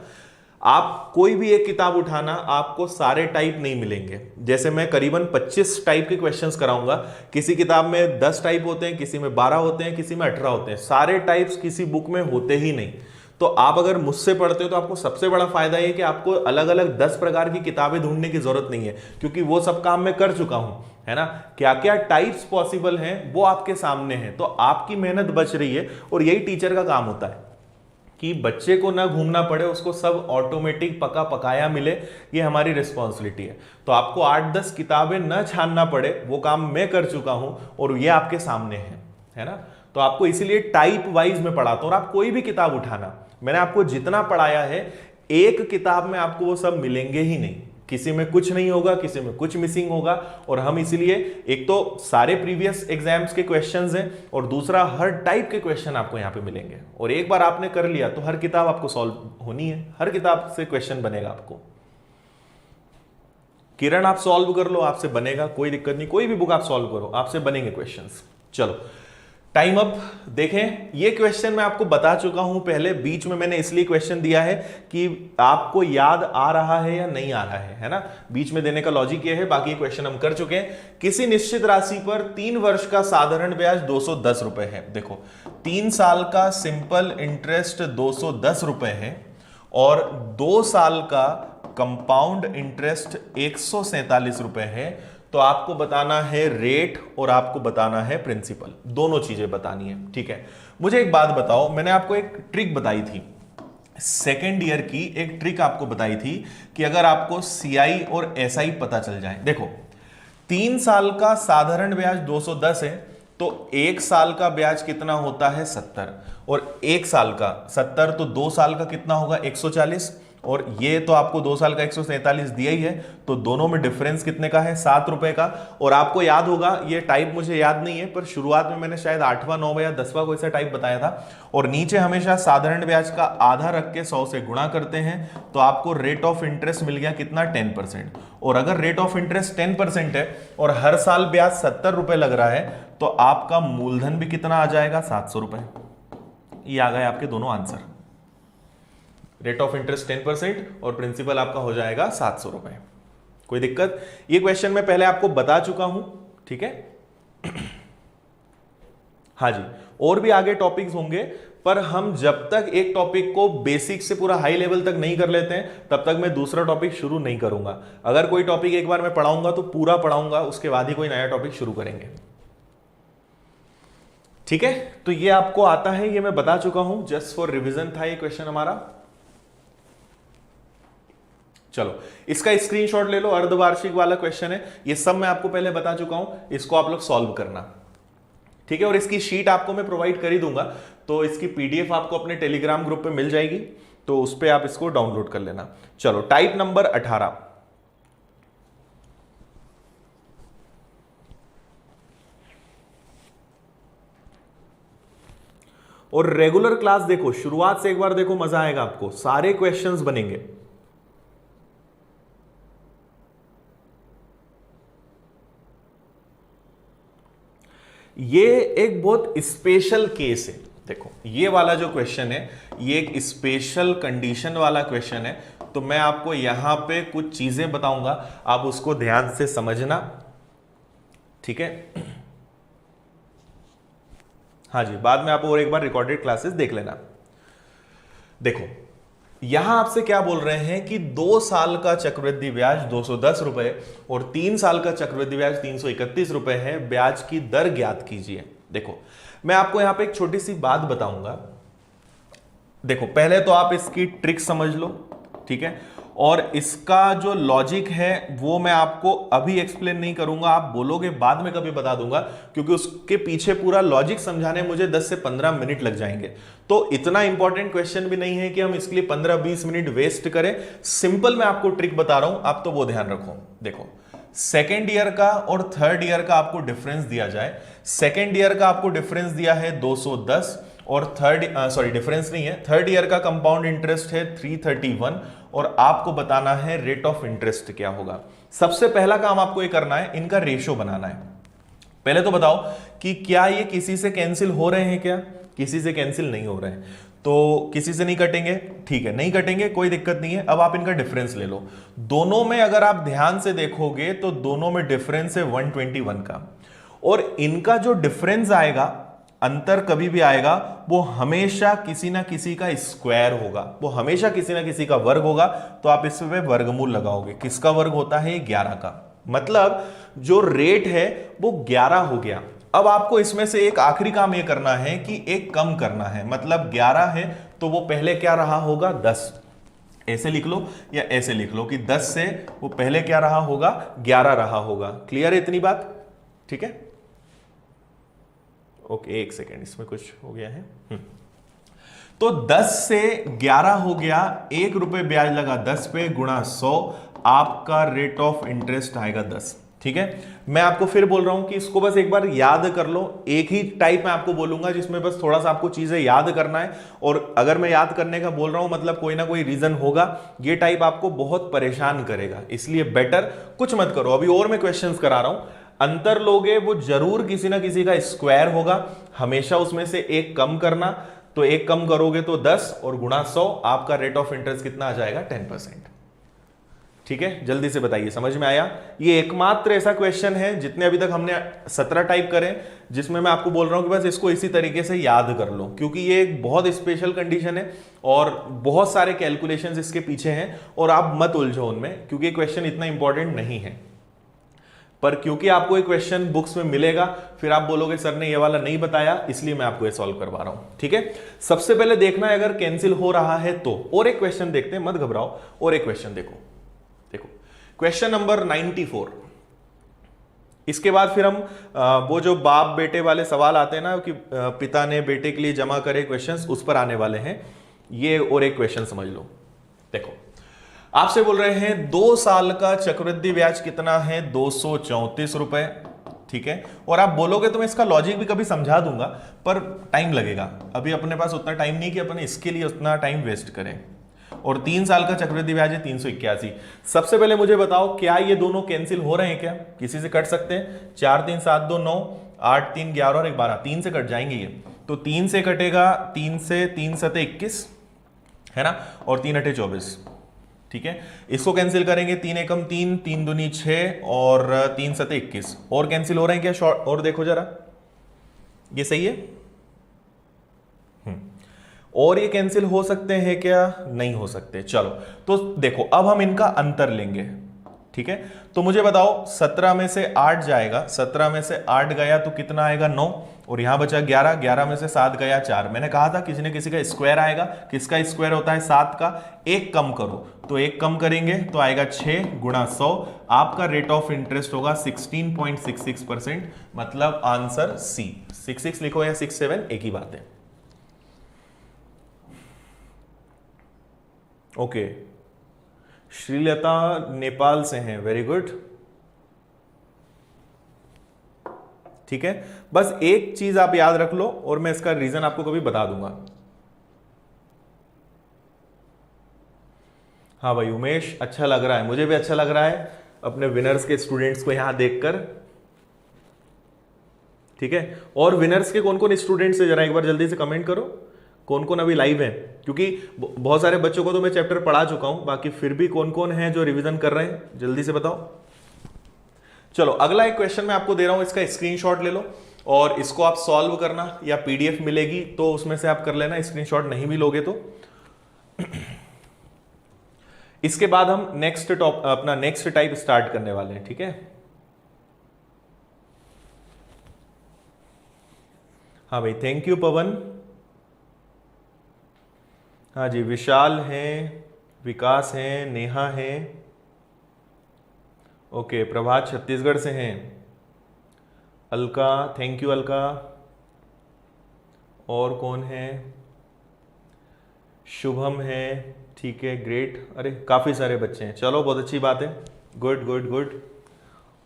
आप कोई भी एक किताब उठाना, आपको सारे टाइप नहीं मिलेंगे, जैसे मैं करीबन 25 टाइप के क्वेश्चंस कराऊंगा, किसी किताब में 10 टाइप होते हैं, किसी में 12 होते हैं, किसी में 18 होते हैं, सारे टाइप्स किसी बुक में होते ही नहीं। तो आप अगर मुझसे पढ़ते हो तो आपको सबसे बड़ा फायदा ये कि आपको अलग अलग 10 प्रकार की किताबें ढूंढने की जरूरत नहीं है, क्योंकि वो सब काम मैं कर चुका हूं, है ना। क्या क्या टाइप्स पॉसिबल हैं वो आपके सामने है, तो आपकी मेहनत बच रही है, और यही टीचर का काम होता है कि बच्चे को ना घूमना पड़े, उसको सब ऑटोमेटिक पका पकाया मिले, ये हमारी रिस्पॉन्सिबिलिटी है। तो आपको 8-10 किताबें ना छानना पड़े, वो काम मैं कर चुका हूं और ये आपके सामने है ना। तो आपको इसीलिए टाइप वाइज में पढ़ाता हूं, और आप कोई भी किताब उठाना, मैंने आपको जितना पढ़ाया है, एक किताब में आपको वो सब मिलेंगे ही नहीं, किसी में कुछ नहीं होगा, किसी में कुछ मिसिंग होगा। और हम इसीलिए एक तो सारे प्रीवियस एग्जाम्स के क्वेश्चंस हैं, और दूसरा हर टाइप के क्वेश्चन आपको यहां पे मिलेंगे, और एक बार आपने कर लिया तो हर किताब आपको सॉल्व होनी है, हर किताब से क्वेश्चन बनेगा आपको। किरण आप सॉल्व कर लो, आपसे बनेगा, कोई दिक्कत नहीं, कोई भी बुक आप सॉल्व करो, आपसे बनेंगे क्वेश्चंस। चलो टाइम अप। देखें ये क्वेश्चन मैं आपको बता चुका हूं पहले, बीच में मैंने इसलिए क्वेश्चन दिया है कि आपको याद आ रहा है या नहीं आ रहा है ना, बीच में देने का लॉजिक ये है, बाकी क्वेश्चन हम कर चुके हैं। किसी निश्चित राशि पर 3 वर्ष का साधारण ब्याज 210 रुपए है। देखो 3 साल का सिंपल इंटरेस्ट 210 रुपए है, और 2 साल का कंपाउंड इंटरेस्ट 147 रुपए है। तो आपको बताना है रेट और आपको बताना है प्रिंसिपल, दोनों चीजें बतानी है, ठीक है। मुझे एक बात बताओ, मैंने आपको एक ट्रिक बताई थी, सेकेंड ईयर की एक ट्रिक आपको बताई थी कि अगर आपको सीआई और एसआई पता चल जाए। देखो 3 साल का साधारण ब्याज 210 है, तो 1 साल का ब्याज कितना होता है 70, और 1 साल का 70, तो 2 साल का कितना होगा 140, और ये तो आपको 2 साल का 147 दिया ही है, तो दोनों में डिफरेंस कितने का है 7 रुपए का। और आपको याद होगा, ये टाइप मुझे याद नहीं है, पर शुरुआत में मैंने शायद 8वां 9वां या 10वां कोई सा टाइप बताया था, और नीचे हमेशा साधारण ब्याज का आधा रख के 100 से गुणा करते हैं, तो आपको रेट ऑफ इंटरेस्ट मिल गया कितना 10%। और अगर रेट ऑफ इंटरेस्ट 10% है और हर साल ब्याज 70 रुपए लग रहा है, तो आपका मूलधन भी कितना आ जाएगा 700 रुपए। ये आ गए आपके दोनों आंसर, रेट ऑफ इंटरेस्ट 10% और प्रिंसिपल आपका हो जाएगा 700 रुपए। कोई दिक्कत? ये क्वेश्चन मैं पहले आपको बता चुका हूं, ठीक है। हाँ जी, और भी आगे टॉपिक्स होंगे, पर हम जब तक एक टॉपिक को बेसिक से पूरा हाई लेवल तक नहीं कर लेते हैं, तब तक मैं दूसरा टॉपिक शुरू नहीं करूंगा। अगर कोई टॉपिक एक बार मैं पढ़ाऊंगा तो पूरा पढ़ाऊंगा, उसके बाद ही कोई नया टॉपिक शुरू करेंगे। ठीक है, तो ये आपको आता है, ये मैं बता चुका हूं, जस्ट फॉर रिवीजन था ये क्वेश्चन हमारा। चलो इसका स्क्रीनशॉट ले लो, अर्धवार्षिक वाला क्वेश्चन है, ये सब मैं आपको पहले बता चुका हूं, इसको आप लोग सॉल्व करना। ठीक है, और इसकी शीट आपको मैं प्रोवाइड कर ही दूंगा, तो इसकी पीडीएफ आपको अपने टेलीग्राम ग्रुप पे मिल जाएगी, तो उस पर आप इसको डाउनलोड कर लेना। चलो टाइप नंबर 18, और रेगुलर क्लास देखो, शुरुआत से एक बार देखो, मजा आएगा आपको, सारे क्वेश्चंस बनेंगे। ये एक बहुत स्पेशल केस है, देखो ये वाला जो क्वेश्चन है ये एक स्पेशल कंडीशन वाला क्वेश्चन है, तो मैं आपको यहां पे कुछ चीजें बताऊंगा, आप उसको ध्यान से समझना। ठीक है, हाँ जी, बाद में आप और एक बार रिकॉर्डेड क्लासेस देख लेना। देखो यहां आपसे क्या बोल रहे हैं कि 2 साल का चक्रवृद्धि ब्याज 210 रुपए और 3 साल का चक्रवृद्धि ब्याज 331 रुपए है, ब्याज की दर ज्ञात कीजिए। देखो मैं आपको यहां पे एक छोटी सी बात बताऊंगा, देखो पहले तो आप इसकी ट्रिक समझ लो, ठीक है, और इसका जो लॉजिक है वो मैं आपको अभी एक्सप्लेन नहीं करूंगा, आप बोलोगे बाद में कभी बता दूंगा, क्योंकि उसके पीछे पूरा लॉजिक समझाने मुझे 10 से 15 मिनट लग जाएंगे, तो इतना इंपॉर्टेंट क्वेश्चन भी नहीं है कि हम इसके लिए 15-20 मिनट वेस्ट करें। सिंपल मैं आपको ट्रिक बता रहा हूं, आप तो वो ध्यान रखो। देखो सेकेंड ईयर का और थर्ड ईयर का आपको डिफरेंस दिया जाए, सेकेंड ईयर का आपको डिफरेंस दिया है 210 और डिफरेंस नहीं है, थर्ड ईयर का कंपाउंड इंटरेस्ट है 331 और आपको बताना है रेट ऑफ इंटरेस्ट क्या होगा। सबसे पहला काम आपको ये करना है, इनका रेशो बनाना है। पहले तो बताओ कि क्या ये किसी से कैंसिल हो रहे हैं, क्या किसी से कैंसिल नहीं हो रहे हैं, तो किसी से नहीं कटेंगे, ठीक है नहीं कटेंगे, कोई दिक्कत नहीं है। अब आप इनका डिफरेंस ले लो, दोनों में अगर आप ध्यान से देखोगे तो दोनों में डिफरेंस है 121 का, और इनका जो डिफरेंस आएगा, अंतर कभी भी आएगा, वो हमेशा किसी ना किसी का स्क्वायर होगा, वो हमेशा किसी ना किसी का वर्ग होगा, तो आप इस पे वर्गमूल लगाओगे। किसका वर्ग होता है? 11 का, मतलब जो रेट है वो 11 हो गया। अब आपको इसमें से एक आखिरी काम ये करना है कि एक कम करना है, मतलब 11 है तो वो पहले क्या रहा होगा? 10। ऐसे लिख लो या ऐसे लिख लो कि 10 से वो पहले क्या रहा होगा? 11 रहा होगा। क्लियर है इतनी बात? ठीक है, ओके एक सेकेंड, इसमें कुछ हो गया है। तो 10 से 11 हो गया, 1 रुपए ब्याज लगा 10 पे, गुणा 100, आपका रेट ऑफ इंटरेस्ट आएगा 10। ठीक है, मैं आपको फिर बोल रहा हूं कि इसको बस एक बार याद कर लो। एक ही टाइप मैं आपको बोलूंगा जिसमें बस थोड़ा सा आपको चीजें याद करना है, और अगर मैं याद करने का बोल रहा हूं मतलब कोई ना कोई रीजन होगा, ये टाइप आपको बहुत परेशान करेगा, इसलिए बेटर कुछ मत करो। अभी और मैं क्वेश्चंस करा रहा हूं, अंतर लोगे वो जरूर किसी ना किसी का स्क्वायर होगा, हमेशा उसमें से एक कम करना, तो एक कम करोगे तो 10 और गुणा 100, आपका रेट ऑफ इंटरेस्ट कितना आ जाएगा? 10%। ठीक है, जल्दी से बताइए, समझ में आया? ये एकमात्र ऐसा क्वेश्चन है जितने अभी तक हमने 17 टाइप करें जिसमें मैं आपको बोल रहा हूं कि बस इसको इसी तरीके से याद कर लो, क्योंकि ये एक बहुत स्पेशल कंडीशन है और बहुत सारे कैलकुलेशंस इसके पीछे हैं, और आप मत उलझो उनमें, क्योंकि ये क्वेश्चन इतना इंपॉर्टेंट नहीं है। पर क्योंकि आपको एक क्वेश्चन बुक्स में मिलेगा, फिर आप बोलोगे सर ने ये वाला नहीं बताया, इसलिए मैं आपको ये सॉल्व करवा रहा हूं। ठीक है, सबसे पहले देखना है अगर कैंसिल हो रहा है तो। और एक क्वेश्चन देखते हैं, मत घबराओ, और एक क्वेश्चन देखो क्वेश्चन नंबर 94। इसके बाद फिर हम वो जो बाप बेटे वाले सवाल आते हैं ना कि पिता ने बेटे के लिए जमा करे क्वेश्चंस, उस पर आने वाले हैं। ये और एक क्वेश्चन समझ लो। देखो आपसे बोल रहे हैं 2 साल का चक्रवृद्धि ब्याज कितना है? 234 रुपए। ठीक है, और आप बोलोगे तो मैं इसका लॉजिक भी कभी समझा दूंगा, पर टाइम लगेगा, अभी अपने पास उतना टाइम नहीं कि अपन इसके लिए उतना टाइम वेस्ट करें। और 3 साल का चक्रवृद्धि ब्याज है 381। सबसे पहले मुझे बताओ क्या ये दोनों कैंसिल हो रहे हैं? क्या किसी से कट सकते हैं? 4 3 7 2 9, 8 3 11 और 1 12, 3 से कट जाएंगे ये, तो 3 से कटेगा, 3 से 3 सते 21 है ना, और 3 अठे 24। ठीक है, इसको कैंसिल करेंगे, 3 एकम 3, 3 दूनी 6 और 3 सते 21। और कैंसिल हो रहे हैं क्या? शॉर्ट और देखो जरा, ये सही है? और ये कैंसिल हो सकते हैं क्या? नहीं हो सकते। चलो तो देखो अब हम इनका अंतर लेंगे। ठीक है, तो मुझे बताओ 17 में से 8 जाएगा, 17 में से 8 गया तो कितना आएगा 9, और यहां बचा 11, 11 में से 7 गया 4। मैंने कहा था किसी न किसी का स्क्वायर आएगा, किसका स्क्वायर होता है 7 का, एक कम करो, तो एक कम करेंगे तो आएगा 6 गुणा 100, आपका रेट ऑफ इंटरेस्ट होगा 16.66%, मतलब आंसर सी। 66 लिखो या 67 एक ही बात है। ओके, श्रीलता नेपाल से हैं, वेरी गुड। ठीक है, बस एक चीज आप याद रख लो और मैं इसका रीजन आपको कभी बता दूंगा। हाँ भाई उमेश, अच्छा लग रहा है, मुझे भी अच्छा लग रहा है अपने विनर्स के स्टूडेंट्स को यहां देखकर। ठीक है, और विनर्स के कौन कौन स्टूडेंट्स है जरा एक बार जल्दी से कमेंट करो, कौन कौन अभी लाइव है, क्योंकि बहुत सारे बच्चों को तो मैं चैप्टर पढ़ा चुका हूं, बाकी फिर भी कौन कौन है जो रिवीजन कर रहे हैं, जल्दी से बताओ। चलो अगला एक क्वेश्चन मैं आपको दे रहा हूं, इसका स्क्रीनशॉट ले लो और इसको आप सॉल्व करना, या पीडीएफ मिलेगी तो उसमें से आप कर लेना, स्क्रीनशॉट नहीं भी लोगे तो। इसके बाद हम अपना नेक्स्ट टाइप स्टार्ट करने वाले हैं। ठीक है, हाँ भाई थैंक यू पवन। हाँ जी, विशाल हैं, विकास हैं, नेहा हैं, ओके, प्रभात छत्तीसगढ़ से हैं, अलका, थैंक यू अलका, और कौन है, शुभम है, ठीक है ग्रेट, अरे काफ़ी सारे बच्चे हैं, चलो बहुत अच्छी बात है, गुड गुड गुड।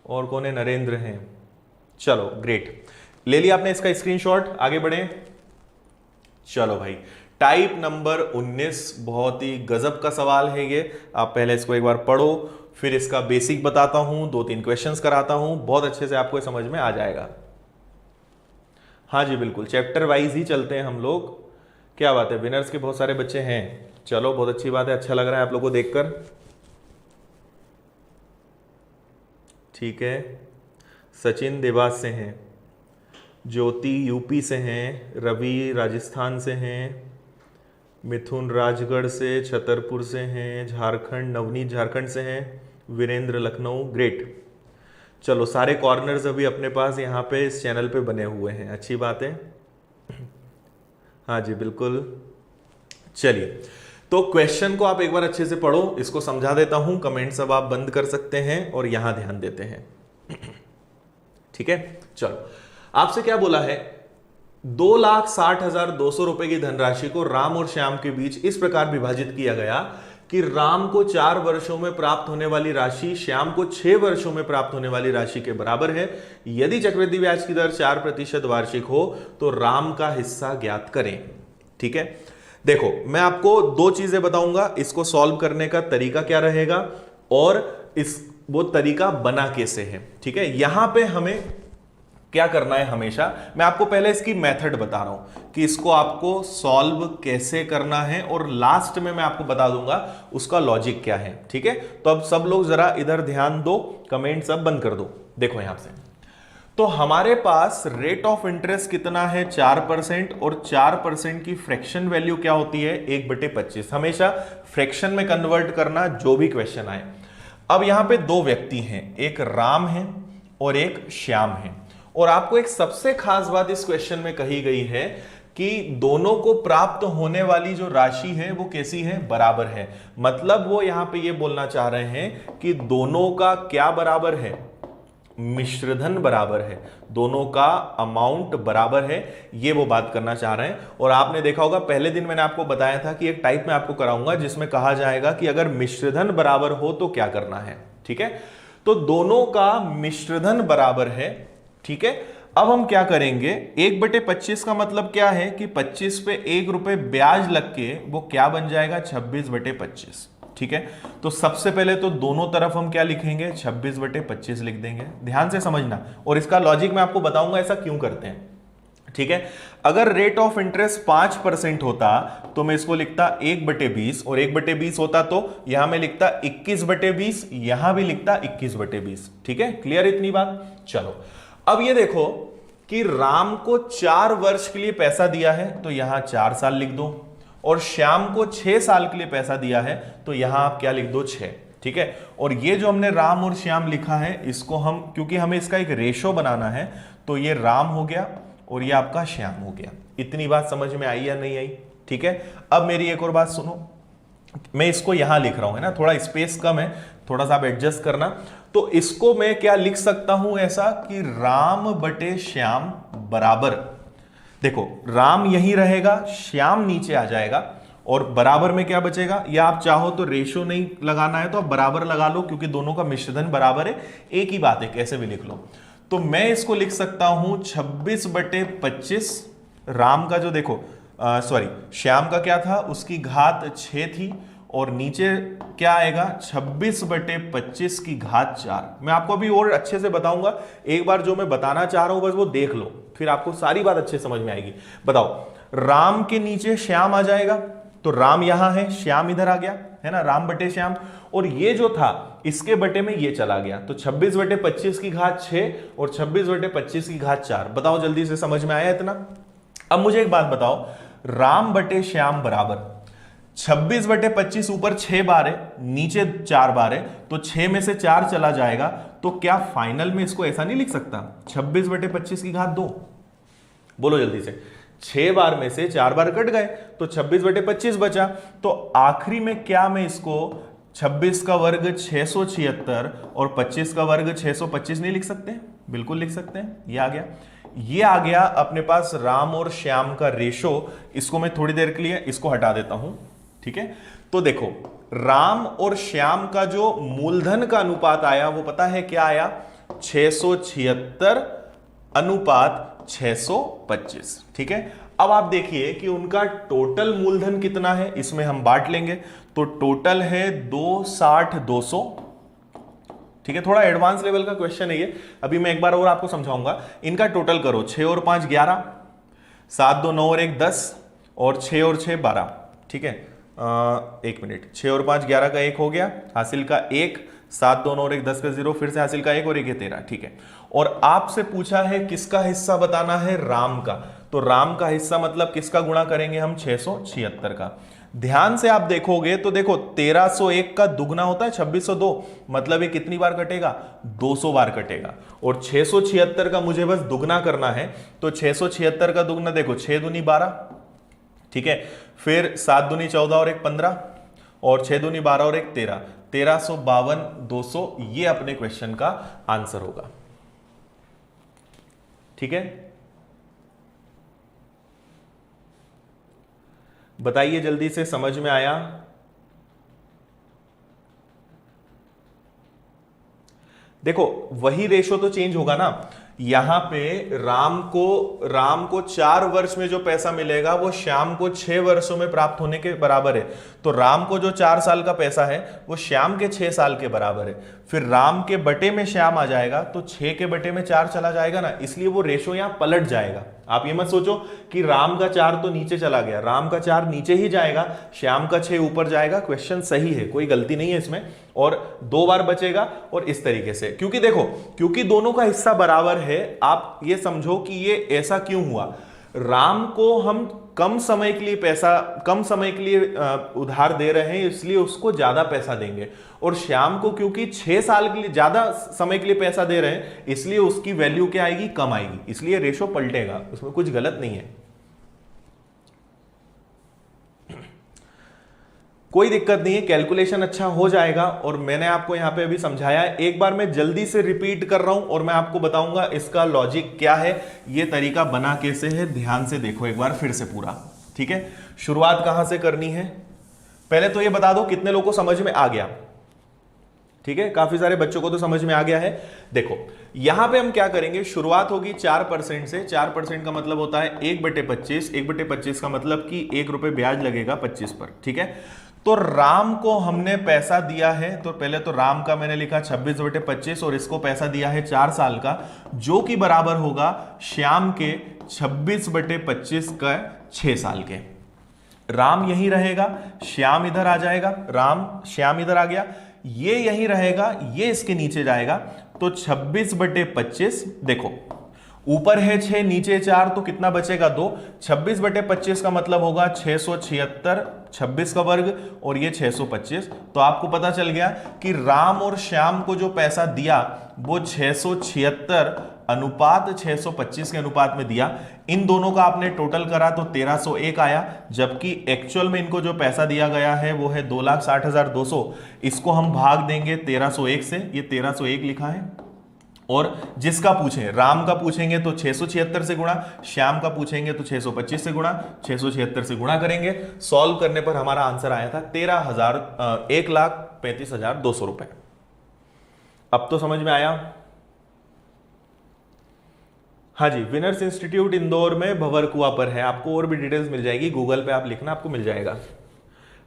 और कौन है, नरेंद्र हैं, चलो ग्रेट, ले लिया आपने इसका स्क्रीनशॉट, आगे बढ़े। चलो भाई, टाइप नंबर 19, बहुत ही गजब का सवाल है ये, आप पहले इसको एक बार पढ़ो, फिर इसका बेसिक बताता हूं, 2-3 क्वेश्चंस कराता हूं, बहुत अच्छे से आपको समझ में आ जाएगा। हाँ जी बिल्कुल, चैप्टर वाइज ही चलते हैं हम लोग, क्या बात है, विनर्स के बहुत सारे बच्चे हैं, चलो बहुत अच्छी बात है, अच्छा लग रहा है आप लोगों को देखकर। ठीक है, सचिन देवास से हैं, ज्योति यूपी से हैं, रवि राजस्थान से हैं, मिथुन राजगढ़ से, छतरपुर से हैं, झारखंड, नवनीत झारखंड से हैं, वीरेंद्र लखनऊ, ग्रेट। चलो सारे कॉर्नर्स अभी अपने पास यहाँ पे इस चैनल पे बने हुए हैं, अच्छी बात है। हाँ जी बिल्कुल, चलिए तो क्वेश्चन को आप एक बार अच्छे से पढ़ो, इसको समझा देता हूं, कमेंट सब आप बंद कर सकते हैं और यहां ध्यान देते हैं। ठीक है, चलो आपसे क्या बोला है, 2,60,200 रुपए की धनराशि को राम और श्याम के बीच इस प्रकार विभाजित किया गया कि राम को 4 वर्षों में प्राप्त होने वाली राशि श्याम को 6 वर्षों में प्राप्त होने वाली राशि के बराबर है। यदि चक्रवृद्धि ब्याज की दर 4% वार्षिक हो तो राम का हिस्सा ज्ञात करें। ठीक है, देखो मैं आपको 2 चीजें बताऊंगा, इसको सॉल्व करने का तरीका क्या रहेगा और वो तरीका बना कैसे है। ठीक है, यहां पे हमें क्या करना है, हमेशा मैं आपको पहले इसकी मेथड बता रहा हूं कि इसको आपको सॉल्व कैसे करना है, और लास्ट में मैं आपको बता दूंगा उसका लॉजिक क्या है। ठीक है, तो अब सब लोग जरा इधर ध्यान दो, कमेंट सब बंद कर दो। देखो यहां से, तो हमारे पास रेट ऑफ इंटरेस्ट कितना है 4%, और 4% की फ्रैक्शन वैल्यू क्या होती है 1/25। हमेशा फ्रैक्शन में कन्वर्ट करना जो भी क्वेश्चन आए। अब यहां पे 2 व्यक्ति हैं, एक राम है और एक श्याम है, और आपको एक सबसे खास बात इस क्वेश्चन में कही गई है कि दोनों को प्राप्त होने वाली जो राशि है वो कैसी है, बराबर है। मतलब वो यहां पे ये बोलना चाह रहे हैं कि दोनों का क्या बराबर है, मिश्रधन बराबर है, दोनों का अमाउंट बराबर है, ये वो बात करना चाह रहे हैं। और आपने देखा होगा पहले दिन मैंने आपको बताया था कि एक टाइप में आपको कराऊंगा जिसमें कहा जाएगा कि अगर मिश्रधन बराबर हो तो क्या करना है। ठीक है, तो दोनों का मिश्रधन बराबर है। ठीक है, अब हम क्या करेंगे, 1/25 का मतलब क्या है कि 25 पे 1 रुपए ब्याज लग के वो क्या बन जाएगा 26/25। ठीक है, तो सबसे पहले तो दोनों तरफ हम क्या लिखेंगे 26/25 लिख देंगे, ध्यान से समझना, और इसका लॉजिक मैं आपको बताऊंगा ऐसा क्यों करते हैं। ठीक है, अगर रेट ऑफ इंटरेस्ट 5% होता तो मैं इसको लिखता 1/20, और 1/20 होता तो यहां मैं लिखता 21/20, यहां भी लिखता 21/20। ठीक है, क्लियर इतनी बात। चलो अब ये देखो कि राम को 4 वर्ष के लिए पैसा दिया है तो यहां 4 साल लिख दो, और श्याम को 6 साल के लिए पैसा दिया है तो यहां आप क्या लिख दो 6। ठीक है। और ये जो हमने राम और श्याम लिखा है, इसको हम, क्योंकि हमें इसका एक रेशो बनाना है, तो ये राम हो गया और ये आपका श्याम हो गया। इतनी बात समझ में आई या नहीं आई? ठीक है। अब मेरी एक और बात सुनो, मैं इसको यहां लिख रहा हूं, है ना, थोड़ा स्पेस कम है, थोड़ा सा आप एडजस्ट करना। तो इसको मैं क्या लिख सकता हूं ऐसा कि राम बटे श्याम बराबर, देखो राम यहीं रहेगा, श्याम नीचे आ जाएगा और बराबर में क्या बचेगा, या आप चाहो तो रेशो नहीं लगाना है तो आप बराबर लगा लो, क्योंकि दोनों का मिश्रधन बराबर है, एक ही बात है, कैसे भी लिख लो। तो मैं इसको लिख सकता हूं 26/25, राम का जो देखो सॉरी श्याम का क्या था, उसकी घात 6 थी, और नीचे क्या आएगा 26/25 की घात 4। मैं आपको अभी और अच्छे से बताऊंगा, एक बार जो मैं बताना चाह रहा हूं बस वो देख लो, फिर आपको सारी बात अच्छे समझ में आएगी। बताओ, राम के नीचे श्याम आ जाएगा, तो राम यहां है, श्याम इधर आ गया, है ना, राम बटे श्याम, और ये जो था इसके बटे में ये चला गया, तो 26/25 की घात 6 और 26/25 की घात 4। बताओ जल्दी से, समझ में आया इतना? अब मुझे एक बात बताओ, राम बटे श्याम बराबर 26/25 ऊपर 6 बार है, नीचे 4 बार है, तो 6 में से 4 चला जाएगा, तो क्या फाइनल में इसको ऐसा नहीं लिख सकता 26/25 की घात 2? बोलो जल्दी से, 6 बार में से 4 बार कट गए तो 26/25 बचा, तो आखिरी में क्या मैं इसको 26 का वर्ग 676 और 25 का वर्ग 625 नहीं लिख सकते? बिल्कुल लिख सकते हैं। ये आ गया अपने पास राम और श्याम का रेशो। इसको मैं थोड़ी देर के लिए इसको हटा देता हूं, ठीक है। तो देखो, राम और श्याम का जो मूलधन का अनुपात आया वो पता है क्या आया, 676 अनुपात 625, ठीक है। अब आप देखिए कि उनका टोटल मूलधन कितना है, इसमें हम बांट लेंगे, तो टोटल है 260 200, ठीक है। थोड़ा एडवांस लेवल का क्वेश्चन है ये, अभी मैं एक बार और आपको समझाऊंगा। इनका टोटल करो, 6 और 5 11, 7 2 9 और 1 10, और 6 और 6 12, ठीक है। एक मिनट, 6 और 5 11 का 1 हो गया, हासिल का 1, 7 2 9 और 1 10 का 0, फिर से हासिल का 1 और 1 13, ठीक है। और आपसे पूछा है किसका हिस्सा बताना है, राम का, तो राम का हिस्सा मतलब किसका गुणा करेंगे हम, 676 का। ध्यान से आप देखोगे तो देखो 1301 का दुगना होता है 2602, मतलब ये कितनी बार कटेगा, 200 बार कटेगा। और 676 का मुझे बस दुगना करना है, तो 676 का दुगना देखो 6 दूनी 12, ठीक है, फिर 7 दूनी 14 और 1 15, और 6 दूनी 12 और 1 13, 1352 200, ये अपने क्वेश्चन का आंसर होगा, ठीक है। बताइए जल्दी से, समझ में आया? देखो वही रेशो तो चेंज होगा ना, यहां पे राम को 4 वर्ष में जो पैसा मिलेगा वो श्याम को 6 वर्षों में प्राप्त होने के बराबर है। तो राम को जो 4 साल का पैसा है वो श्याम के 6 साल के बराबर है। फिर राम के बटे में श्याम आ जाएगा, तो 6 के बटे में 4 चला जाएगा ना, इसलिए वो रेशो यहां पलट जाएगा। आप ये मत सोचो कि राम का 4 तो नीचे चला गया, राम का 4 नीचे ही जाएगा, श्याम का 6 ऊपर जाएगा। क्वेश्चन सही है, कोई गलती नहीं है इसमें, और 2 बार बचेगा। और इस तरीके से, क्योंकि देखो, क्योंकि दोनों का हिस्सा बराबर है, आप ये समझो कि ये ऐसा क्यों हुआ। राम को हम कम समय के लिए उधार दे रहे हैं, इसलिए उसको ज्यादा पैसा देंगे, और श्याम को क्योंकि 6 साल के लिए ज्यादा समय के लिए पैसा दे रहे हैं, इसलिए उसकी वैल्यू क्या आएगी, कम आएगी, इसलिए रेशो पलटेगा, उसमें कुछ गलत नहीं है, कोई दिक्कत नहीं है, कैलकुलेशन अच्छा हो जाएगा। और मैंने आपको यहां पे अभी समझाया है, एक बार मैं जल्दी से रिपीट कर रहा हूं और मैं आपको बताऊंगा इसका लॉजिक क्या है, ये तरीका बना कैसे है। ध्यान से देखो एक बार फिर से पूरा, ठीक है। शुरुआत कहां से करनी है, पहले तो ये बता दो कितने लोगों को समझ में आ गया, ठीक है। काफी सारे बच्चों को तो समझ में आ गया है। देखो यहां पे हम क्या करेंगे, शुरुआत होगी 4% से। 4% का मतलब होता है 1/25, 1/25 का मतलब कि 1 रुपए ब्याज लगेगा 25 पर, ठीक है। तो राम को हमने पैसा दिया है, तो पहले तो राम का मैंने लिखा 26/25, और इसको पैसा दिया है 4 साल का, जो कि बराबर होगा श्याम के 26/25 का 6 साल के। राम यहीं रहेगा, श्याम इधर आ जाएगा, श्याम इधर आ गया, ये यहीं रहेगा, ये इसके नीचे जाएगा, तो 26/25 देखो, ऊपर है 6 नीचे 4, तो कितना बचेगा 2। 26/25 का मतलब होगा 676, 26 का वर्ग और ये 625। तो आपको पता चल गया कि राम और श्याम को जो पैसा दिया वो 676 अनुपात 625 के अनुपात में दिया। इन दोनों का आपने टोटल करा तो 1301 आया, जबकि एक्चुअल में इनको जो पैसा दिया गया है वो है 2,60,200। इसको हम भाग देंगे 1301 से, ये 1301 लिखा है। और जिसका पूछें, राम का पूछेंगे तो 676 से गुणा, श्याम का पूछेंगे तो 625 से गुणा, 676 से गुणा करेंगे। सॉल्व करने पर हमारा आंसर आया था 1,35,200 रुपए। अब तो समझ में आया? हाँ जी, विनर्स इंस्टीट्यूट इंदौर में भंवरकुआ पर है। आपको और भी डिटेल्स मिल जाएगी, गूगल पे आप लिखना, आपको मिल जाएगा।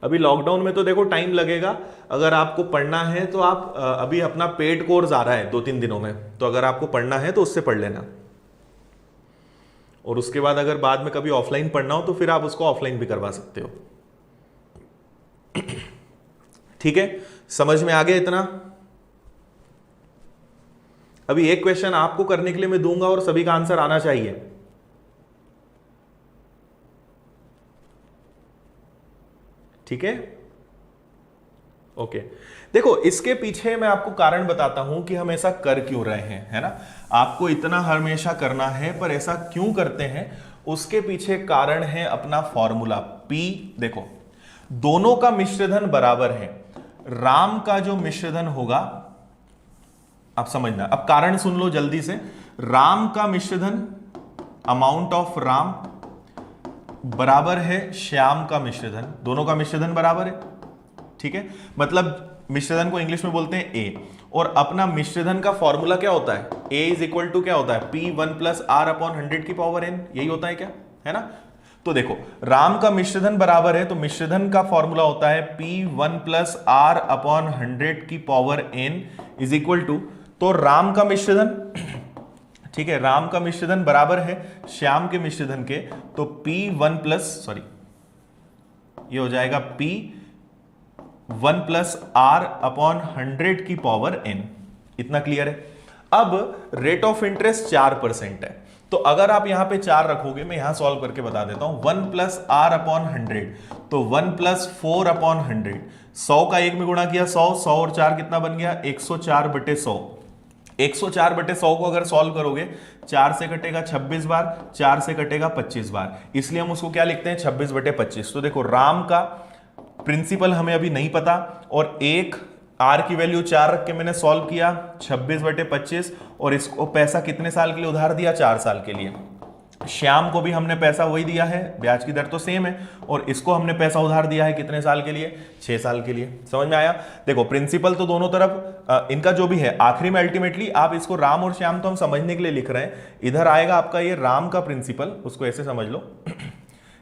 अभी लॉकडाउन में तो देखो टाइम लगेगा। अगर आपको पढ़ना है तो आप अभी अपना पेड कोर्स आ रहा है 2-3 दिनों में, तो अगर आपको पढ़ना है तो उससे पढ़ लेना। और उसके बाद अगर बाद में कभी ऑफलाइन पढ़ना हो तो फिर आप उसको ऑफलाइन भी करवा सकते हो। ठीक है, समझ में आ गया इतना? अभी एक क्वेश्चन आपको करने के लिए मैं दूंगा और सभी का आंसर आना चाहिए। ठीक है, ओके। देखो, इसके पीछे मैं आपको कारण बताता हूं कि हम ऐसा कर क्यों रहे हैं, है ना। आपको इतना हमेशा करना है, पर ऐसा क्यों करते हैं उसके पीछे कारण है अपना फॉर्मूला P। देखो, दोनों का मिश्रधन बराबर है। राम का जो मिश्रधन होगा, आप समझना, अब कारण सुन लो जल्दी से। राम का मिश्रधन, अमाउंट ऑफ राम, बराबर है श्याम का मिश्रधन। दोनों का मिश्रधन बराबर है, ठीक है। मतलब मिश्रधन को इंग्लिश में बोलते हैं A। और अपना मिश्रधन का फॉर्मूला क्या होता है? A इज इक्वल टू क्या होता है? P1 प्लस R अपॉन 100 की पावर n। यही होता है क्या, है ना। तो देखो, राम का मिश्रधन बराबर है, तो मिश्रधन का फॉर्मूला होता है P1 प्लस R अपॉन 100 की power n is equal to, तो राम का मिश्रधन, ठीक है, राम का मिश्रधन बराबर है श्याम के मिश्रधन के, तो P1 प्लस, सॉरी, ये हो जाएगा P1 प्लस R अपॉन 100 की पावर n। इतना क्लियर है? अब रेट ऑफ इंटरेस्ट 4% है, तो अगर आप यहां पे 4 रखोगे, मैं यहां सॉल्व करके बता देता हूं। 1 प्लस R अपॉन 100, तो 1 प्लस 4 अपॉन 100। 100 का 1 में गुणा किया 100, 100 और 4 कितना बन गया? 104/100। 104/100 को अगर सॉल्व करोगे, 4 से कटेगा 26 बार, 4 से कटेगा 25 बार, इसलिए हम उसको क्या लिखते हैं? 26/25। तो देखो, राम का प्रिंसिपल हमें अभी नहीं पता, और एक आर की वैल्यू 4 रख के मैंने सॉल्व किया 26/25, और इसको पैसा कितने साल के लिए उधार दिया? 4 साल के लिए। श्याम को भी हमने पैसा वही दिया है, ब्याज की दर तो सेम है, और इसको हमने पैसा उधार दिया है कितने साल के लिए? 6 साल के लिए। समझ में आया? देखो, प्रिंसिपल तो दोनों तरफ इनका जो भी है, आखिरी में अल्टीमेटली आप इसको राम और श्याम तो हम समझने के लिए लिख रहे हैं, इधर आएगा आपका ये राम का प्रिंसिपल, उसको ऐसे समझ लो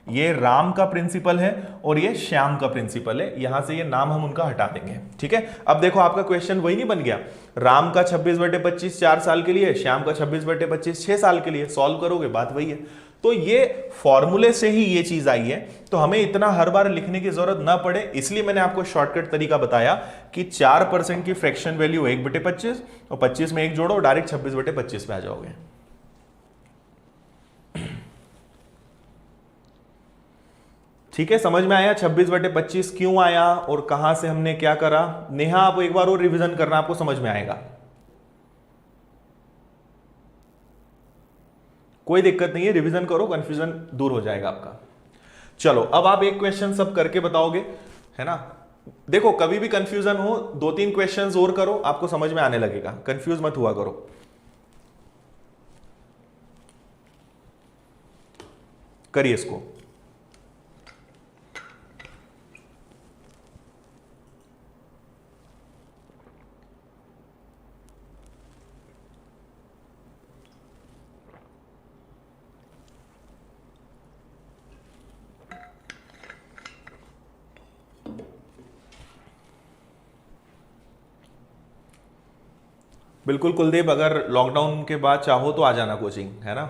ये राम का प्रिंसिपल है और ये श्याम का प्रिंसिपल है। यहां से ये नाम हम उनका हटा देंगे, ठीक है। अब देखो, आपका क्वेश्चन वही नहीं बन गया? राम का 26/25 4 साल के लिए, श्याम का 26/25 6 साल के लिए। सॉल्व करोगे, बात वही है। तो ये फॉर्मूले से ही ये चीज आई है, तो हमें इतना हर बार लिखने की जरूरत ना पड़े, इसलिए मैंने आपको शॉर्टकट तरीका बताया कि 4% की फ्रैक्शन वैल्यू 1/25, और 25 में 1 जोड़ो, डायरेक्ट 26/25 पे आ जाओगे। ठीक है, समझ में आया 26/25 क्यों आया और कहां से हमने क्या करा? नेहा, आप एक बार और रिवीजन करना, आपको समझ में आएगा। कोई दिक्कत नहीं है, रिवीजन करो, कंफ्यूजन दूर हो जाएगा आपका। चलो, अब आप एक क्वेश्चन सब करके बताओगे, है ना। देखो, कभी भी कंफ्यूजन हो, 2-3 क्वेश्चंस और करो, आपको समझ में आने लगेगा। कंफ्यूज मत हुआ करो। करिए इसको। बिल्कुल कुलदीप, अगर लॉकडाउन के बाद चाहो तो आ जाना कोचिंग, है ना।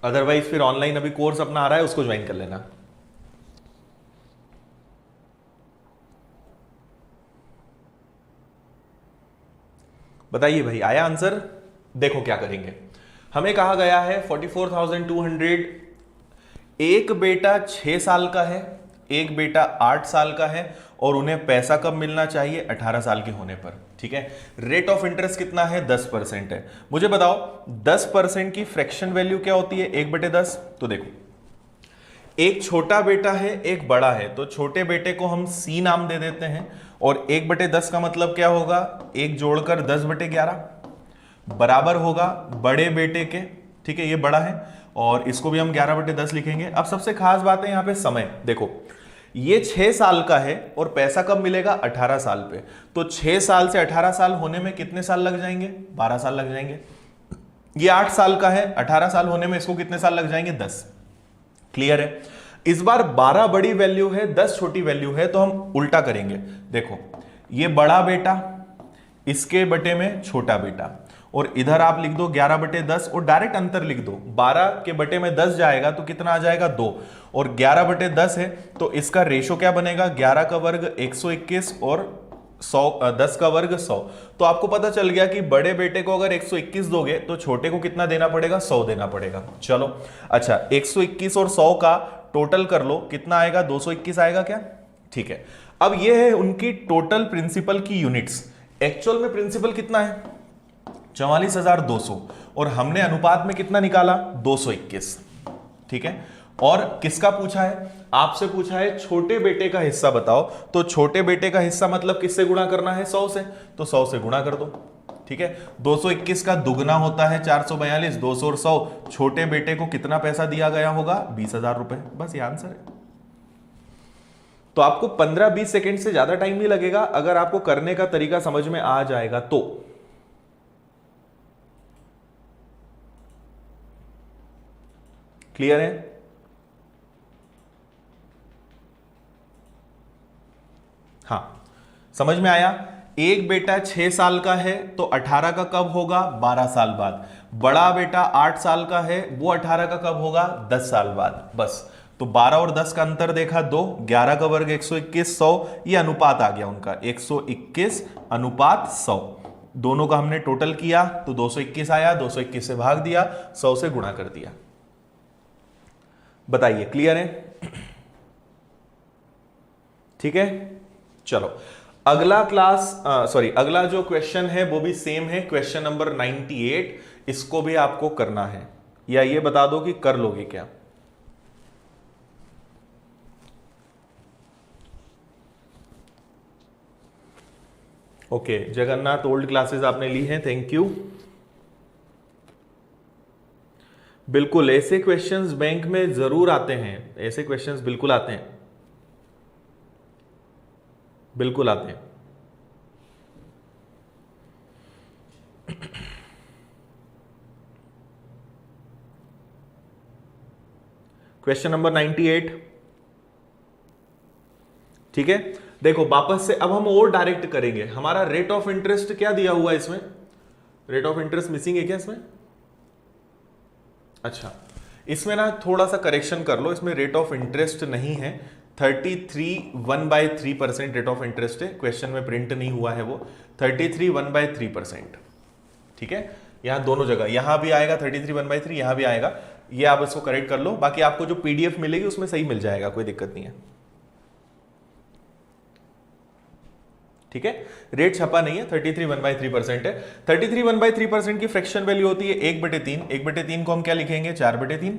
अदरवाइज फिर ऑनलाइन अभी कोर्स अपना आ रहा है, उसको ज्वाइन कर लेना। बताइए भाई, आया आंसर? देखो क्या करेंगे, हमें कहा गया है 44,200, एक बेटा 6 साल का है, एक बेटा 8 साल का है, और उन्हें पैसा कब मिलना चाहिए? 18 साल के होने पर। ठीक है, रेट ऑफ इंटरेस्ट कितना है? 10% है। मुझे बताओ 10% की फ्रैक्शन वैल्यू क्या होती है? 1/10। तो देखो, एक छोटा बेटा है, एक बड़ा है, तो छोटे बेटे को हम C नाम दे देते हैं, और 1/10 का मतलब क्या होगा? एक जोड़कर 10/11 बराबर होगा बड़े बेटे के। ठीक है, ये बड़ा है, और इसको भी हम 11/10 लिखेंगे। अब सबसे खास बात है यहां पे समय। देखो, ये 6 साल का है और पैसा कब मिलेगा? 18 साल पे। तो 6 साल से 18 साल होने में कितने साल लग जाएंगे? 12 साल लग जाएंगे। ये 8 साल का है, 18 साल होने में इसको कितने साल लग जाएंगे? 10। क्लियर है? इस बार 12 बड़ी वैल्यू है, 10 छोटी वैल्यू है, तो हम उल्टा करेंगे। देखो, ये बड़ा बेटा, इसके बटे में छोटा बेटा, और इधर आप लिख दो 11/10 और डायरेक्ट अंतर लिख दो। 12 के बटे में 10 जाएगा तो कितना आ जाएगा? 2, और 11/10 है तो इसका रेशो क्या बनेगा? 11 का वर्ग 121 और 10 का वर्ग 100। तो आपको पता चल गया कि बड़े बेटे को अगर 121 दोगे तो छोटे को कितना देना पड़ेगा? 100 देना पड़ेगा। चलो अच्छा, 121 और 100 का टोटल कर लो, कितना आएगा? 221 आएगा क्या? ठीक है, अब ये है उनकी टोटल प्रिंसिपल की यूनिट्स। एक्चुअल में प्रिंसिपल कितना है? 44,200, और हमने अनुपात में कितना निकाला? 221। ठीक है, और किसका पूछा है? आपसे पूछा है छोटे बेटे का हिस्सा बताओ। तो छोटे बेटे का हिस्सा मतलब किससे गुणा करना है? 100 से। तो 100 से गुणा कर दो। ठीक है, 221 का दुगना होता है 442, 200 और 100, छोटे बेटे को कितना पैसा दिया गया होगा? 20,000 रुपए। बस ये आंसर है। तो आपको 15-20 सेकेंड से ज्यादा टाइम नहीं लगेगा अगर आपको करने का तरीका समझ में आ जाएगा तो। क्लियर है? हाँ, समझ में आया? एक बेटा 6 साल का है तो 18 का कब होगा? 12 साल बाद। बड़ा बेटा 8 साल का है, वो 18 का कब होगा? 10 साल बाद। बस, तो 12 और 10 का अंतर देखा 2, 11 का वर्ग 121, 100, ये अनुपात आ गया उनका 121 अनुपात 100। दोनों का हमने टोटल किया तो 221 आया, 221 से भाग दिया, 100 से गुणा कर दिया। बताइए, क्लियर है? ठीक है, चलो अगला अगला जो क्वेश्चन है वो भी सेम है, क्वेश्चन नंबर 98। इसको भी आपको करना है, या ये बता दो कि कर लोगे क्या? ओके, जगन्नाथ ओल्ड क्लासेस आपने ली हैं, थैंक यू। बिल्कुल, ऐसे क्वेश्चंस बैंक में जरूर आते हैं, ऐसे क्वेश्चंस बिल्कुल आते हैं, बिल्कुल आते हैं। Question number 98। ठीक है, देखो वापस से अब हम और डायरेक्ट करेंगे। हमारा रेट ऑफ इंटरेस्ट क्या दिया हुआ है इसमें? रेट ऑफ इंटरेस्ट मिसिंग है क्या इसमें? अच्छा, इसमें ना थोड़ा सा करेक्शन कर लो, इसमें रेट ऑफ इंटरेस्ट नहीं है, 33 रेट ऑफ इंटरेस्ट है। क्वेश्चन में प्रिंट नहीं हुआ है वो, 33 ठीक है, यहां दोनों जगह, यहां भी आएगा 33 यहां भी आएगा, ये आप इसको करेक्ट कर लो। बाकी आपको जो पीडीएफ मिलेगी उसमें सही मिल जाएगा, कोई दिक्कत नहीं है। ठीक है, रेट छपा नहीं है, 33 है। 33 की फ्रैक्शन वैल्यू होती है 1/3। 1/3 को हम क्या लिखेंगे? 4/3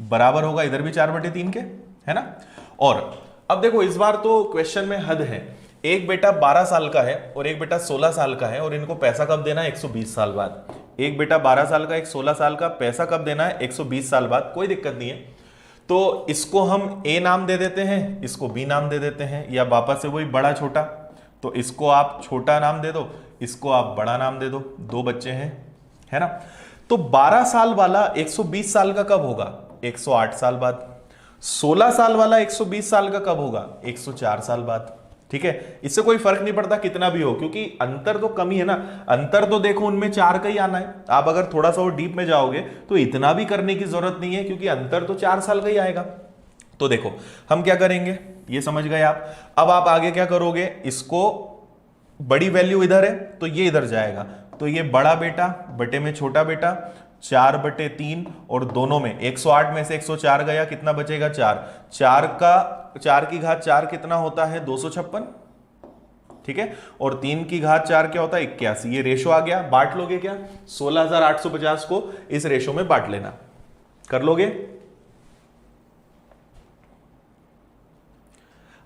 बराबर होगा, इधर भी 4/3 के, है ना। और अब देखो इस बार तो क्वेश्चन में हद है, एक बेटा 12 साल का है और एक बेटा 16 साल का है, और इनको पैसा कब देना है? 120 साल बाद। एक बेटा 12 साल का, एक 16 साल का, पैसा कब देना है? 120 साल बाद। कोई दिक्कत नहीं है, तो इसको हम ए नाम दे देते हैं, इसको बी नाम दे देते हैं, या वापस से वही बड़ा छोटा, तो इसको आप छोटा नाम दे दो, इसको आप बड़ा नाम दे दो, दो बच्चे हैं, है ना। तो 12 साल वाला 120 साल का कब होगा? 108 साल बाद। 16 साल वाला 120 साल का कब होगा? 104 साल बाद। ठीक है, इससे कोई फर्क नहीं पड़ता कितना भी हो, क्योंकि अंतर तो कम ही है ना। अंतर तो देखो उनमें 4 का ही आना है। आप अगर थोड़ा सा और डीप में जाओगे तो इतना भी करने की जरूरत नहीं है, क्योंकि अंतर तो 4 साल का ही आएगा। तो देखो हम क्या करेंगे, ये समझ गए आप। अब आप आगे क्या करोगे, इसको बड़ी वैल्यू इधर है तो ये इधर जाएगा, तो ये बड़ा बेटा बटे में छोटा बेटा, 4/3 और दोनों में 108 में से 104 गया, कितना बचेगा 4। 4 की घात 4 कितना होता है 256, ठीक है। और 3 की घात 4 क्या होता है 81। ये रेशो आ गया, बांट लोगे क्या 16,850 को इस रेशो में बांट लेना, कर लोगे।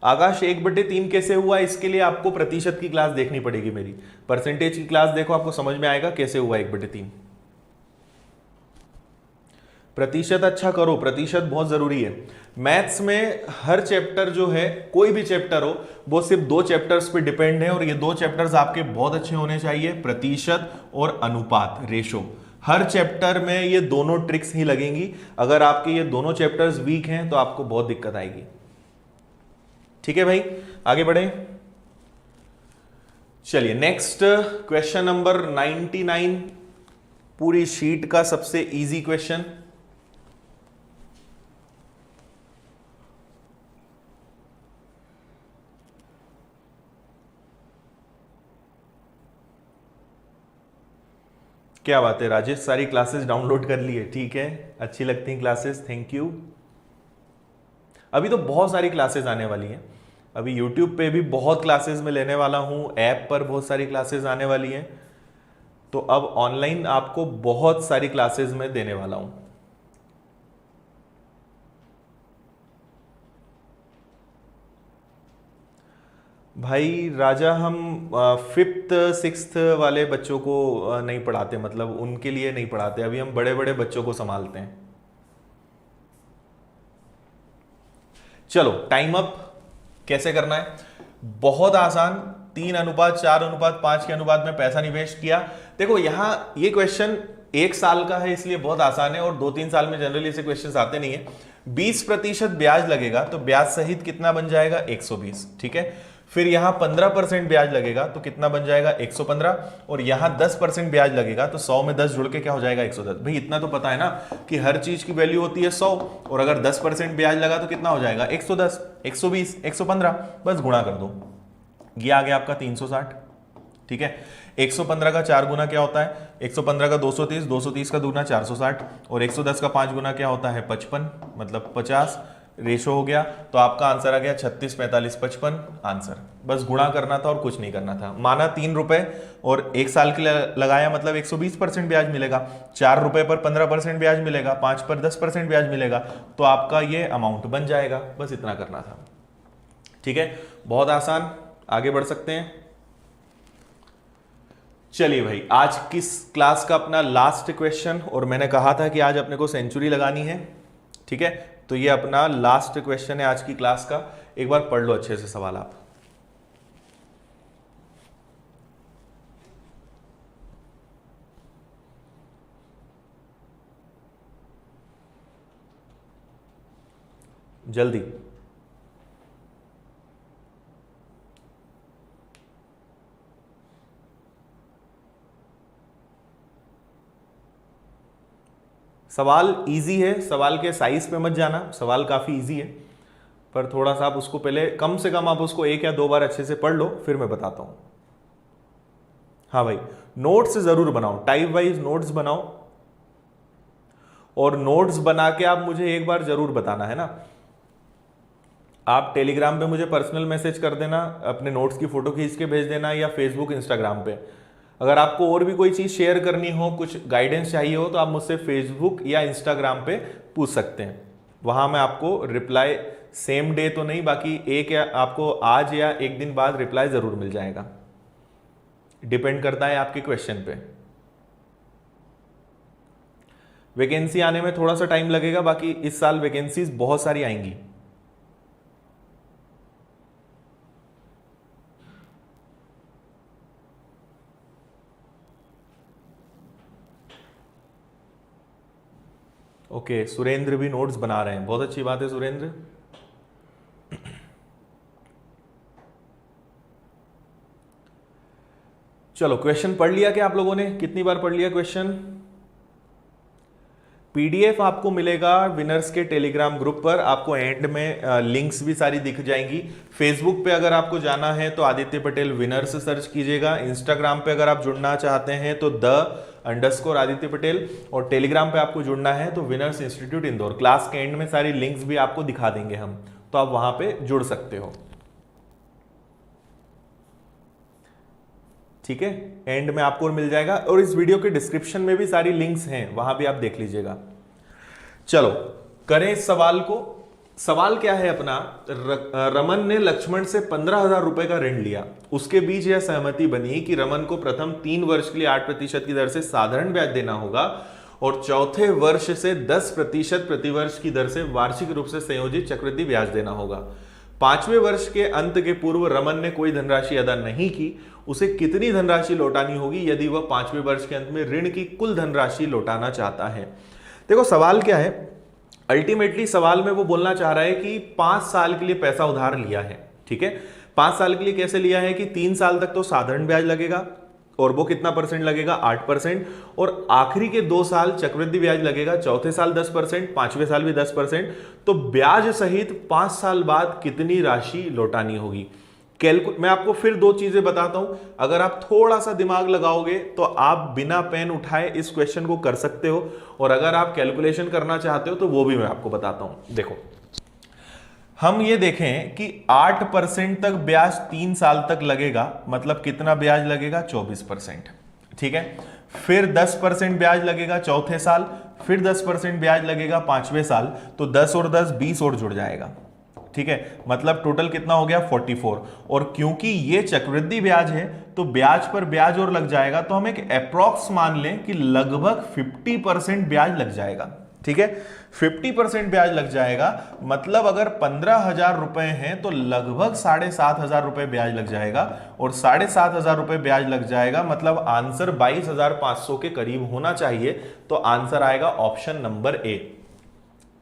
आकाश 1/3 कैसे हुआ, इसके लिए आपको प्रतिशत की क्लास देखनी पड़ेगी मेरी। परसेंटेज की क्लास देखो, आपको समझ में आएगा कैसे हुआ 1/3। प्रतिशत अच्छा करो, प्रतिशत बहुत जरूरी है। मैथ्स में हर चैप्टर जो है, कोई भी चैप्टर हो, वो सिर्फ 2 चैप्टर्स पे डिपेंड है और ये 2 चैप्टर्स आपके बहुत अच्छे होने चाहिए, प्रतिशत और अनुपात, रेशो। हर चैप्टर में ये दोनों ट्रिक्स ही लगेंगी। अगर आपके ये दोनों चैप्टर्स वीक हैं तो आपको बहुत दिक्कत आएगी, ठीक है भाई। आगे बढ़े, चलिए नेक्स्ट क्वेश्चन नंबर 99, पूरी शीट का सबसे इजी क्वेश्चन। क्या बात है राजेश, सारी क्लासेस डाउनलोड कर लिए, ठीक है, अच्छी लगती हैं क्लासेस, थैंक यू। अभी तो बहुत सारी क्लासेस आने वाली हैं, अभी यूट्यूब पे भी बहुत क्लासेस में लेने वाला हूं, ऐप पर बहुत सारी क्लासेस आने वाली हैं, तो अब ऑनलाइन आपको बहुत सारी क्लासेस में देने वाला हूं। भाई राजा, हम 5th 6th वाले बच्चों को नहीं पढ़ाते, मतलब उनके लिए नहीं पढ़ाते, अभी हम बड़े बड़े बच्चों को संभालते हैं। चलो टाइम अप कैसे करना है, बहुत आसान, 3:4:5 के अनुपात में पैसा निवेश किया। देखो यहां ये क्वेश्चन 1 साल का है इसलिए बहुत आसान है, और 2-3 साल में जनरली ऐसे क्वेश्चन आते नहीं है। 20% ब्याज लगेगा तो ब्याज सहित कितना बन जाएगा 120, ठीक है। फिर यहां 15% ब्याज लगेगा तो कितना बन जाएगा 115, और यहां 10% ब्याज लगेगा तो 100 में 10 जुड़ के क्या हो जाएगा 110। भाई इतना तो पता है ना कि हर चीज की वैल्यू होती है 100, और अगर 10% ब्याज लगा तो कितना हो जाएगा 110, 120, 115, बस गुणा कर दो, ये आ गया आपका 360, ठीक है। 115 का 4 गुना क्या होता है 115 का 230, 230 का दूना 460, और 110 का 5 गुना क्या होता है 55, मतलब 50, रेशो हो गया। तो आपका आंसर आ गया 36, 45, 55 आंसर। बस गुणा करना था और कुछ नहीं करना था। माना 3 रुपए और 1 साल के लिए लगाया, मतलब 120% ब्याज मिलेगा। 4 रुपए पर 15% ब्याज मिलेगा, 5 पर 10% ब्याज मिलेगा, तो आपका ये अमाउंट बन जाएगा। बस इतना करना था, ठीक है, बहुत आसान। आगे बढ़ सकते हैं। चलिए भाई, आज किस क्लास का अपना लास्ट क्वेश्चन, और मैंने कहा था कि आज अपने को सेंचुरी लगानी है, ठीक है, तो ये अपना लास्ट क्वेश्चन है आज की क्लास का। एक बार पढ़ लो अच्छे से सवाल आप। जल्दी। सवाल इजी है, सवाल के साइज पे मत जाना, सवाल काफी इजी है, पर थोड़ा सा आप उसको पहले कम से कम आप उसको 1 या 2 बार अच्छे से पढ़ लो, फिर मैं बताता हूं। हाँ भाई, नोट्स जरूर बनाओ, टाइप वाइज नोट्स बनाओ, और नोट्स बना के आप मुझे एक बार जरूर बताना, है ना। आप टेलीग्राम पे मुझे पर्सनल मैसेज कर देना, अपने नोट्स की फोटो खींच के भेज देना, या फेसबुक इंस्टाग्राम पे। अगर आपको और भी कोई चीज शेयर करनी हो, कुछ गाइडेंस चाहिए हो, तो आप मुझसे फेसबुक या इंस्टाग्राम पे पूछ सकते हैं। वहां मैं आपको रिप्लाई सेम डे तो नहीं, बाकी एक या आपको आज या 1 दिन बाद रिप्लाई जरूर मिल जाएगा, डिपेंड करता है आपके क्वेश्चन पे। वैकेंसी आने में थोड़ा सा टाइम लगेगा, बाकी इस साल वैकेंसीज बहुत सारी आएंगी। ओके, सुरेंद्र भी नोट्स बना रहे हैं, बहुत अच्छी बात है सुरेंद्र। चलो क्वेश्चन पढ़ लिया क्या आप लोगों ने, कितनी बार पढ़ लिया क्वेश्चन। पीडीएफ आपको मिलेगा विनर्स के टेलीग्राम ग्रुप पर, आपको एंड में लिंक्स भी सारी दिख जाएंगी। फेसबुक पे अगर आपको जाना है तो आदित्य पटेल विनर्स सर्च कीजिएगा। इंस्टाग्राम पे अगर आप जुड़ना चाहते हैं तो द _आदित्य पटेल, और टेलीग्राम पे आपको जुड़ना है तो विनर्स इंस्टीट्यूट इंदौर। क्लास के एंड में सारी लिंक्स भी आपको दिखा देंगे हम, तो आप वहां पे जुड़ सकते हो। ठीक है, एंड में आपको मिल जाएगा, और इस वीडियो के डिस्क्रिप्शन में भी सारी लिंक्स हैं, वहां भी आप देख लीजिएगा। चलो करें इस सवाल को। सवाल क्या है अपना, रमन ने लक्ष्मण से 15,000 रुपए का ऋण लिया। उसके बीच यह सहमति बनी कि रमन को प्रथम 3 वर्ष के लिए 8% की दर से साधारण ब्याज देना होगा और चौथे वर्ष से 10% प्रतिवर्ष की दर से वार्षिक रूप से संयोजित चक्रवृद्धि ब्याज देना होगा। 5वें वर्ष के अंत के पूर्व रमन ने कोई धनराशि अदा नहीं की। उसे कितनी धनराशि लौटानी होगी यदि वह 5वें वर्ष के अंत में ऋण की कुल धनराशि लौटाना चाहता है। देखो सवाल क्या है, अल्टीमेटली सवाल में वो बोलना चाह रहा है कि 5 साल के लिए पैसा उधार लिया है। ठीक है, 5 साल के लिए कैसे लिया है कि 3 साल तक तो साधारण ब्याज लगेगा, और वो कितना परसेंट लगेगा, 8%, और आखिरी के 2 साल चक्रवृद्धि ब्याज लगेगा, चौथे साल 10%, 5वें साल भी 10%। तो ब्याज सहित 5 साल बाद कितनी राशि लौटानी होगी। मैं आपको फिर 2 चीजें बताता हूं, अगर आप थोड़ा सा दिमाग लगाओगे तो आप बिना पेन उठाए इस क्वेश्चन को कर सकते हो, और अगर आप कैलकुलेशन करना चाहते हो तो वो भी मैं आपको बताता हूं। देखो हम ये देखें कि 8% तक ब्याज 3 साल तक लगेगा, मतलब कितना ब्याज लगेगा, 24%। ठीक है, फिर 10% ब्याज लगेगा चौथे साल, फिर 10% ब्याज लगेगा 5वें साल, तो 10 और 10 20 और जुड़ जाएगा। ठीक है, मतलब टोटल कितना हो गया, 44। और क्योंकि ये चक्रवृद्धि ब्याज है तो ब्याज पर ब्याज और लग जाएगा, तो हम एक अप्रॉक्स मान लें कि लगभग 50% ब्याज लग जाएगा। ठीक है, 50% ब्याज लग जाएगा, मतलब अगर 15,000 रुपए हैं तो लगभग 7,500 रुपए ब्याज लग जाएगा, और 7,500 रुपए ब्याज लग जाएगा, मतलब आंसर 22,500 के करीब होना चाहिए। तो आंसर आएगा ऑप्शन नंबर ए।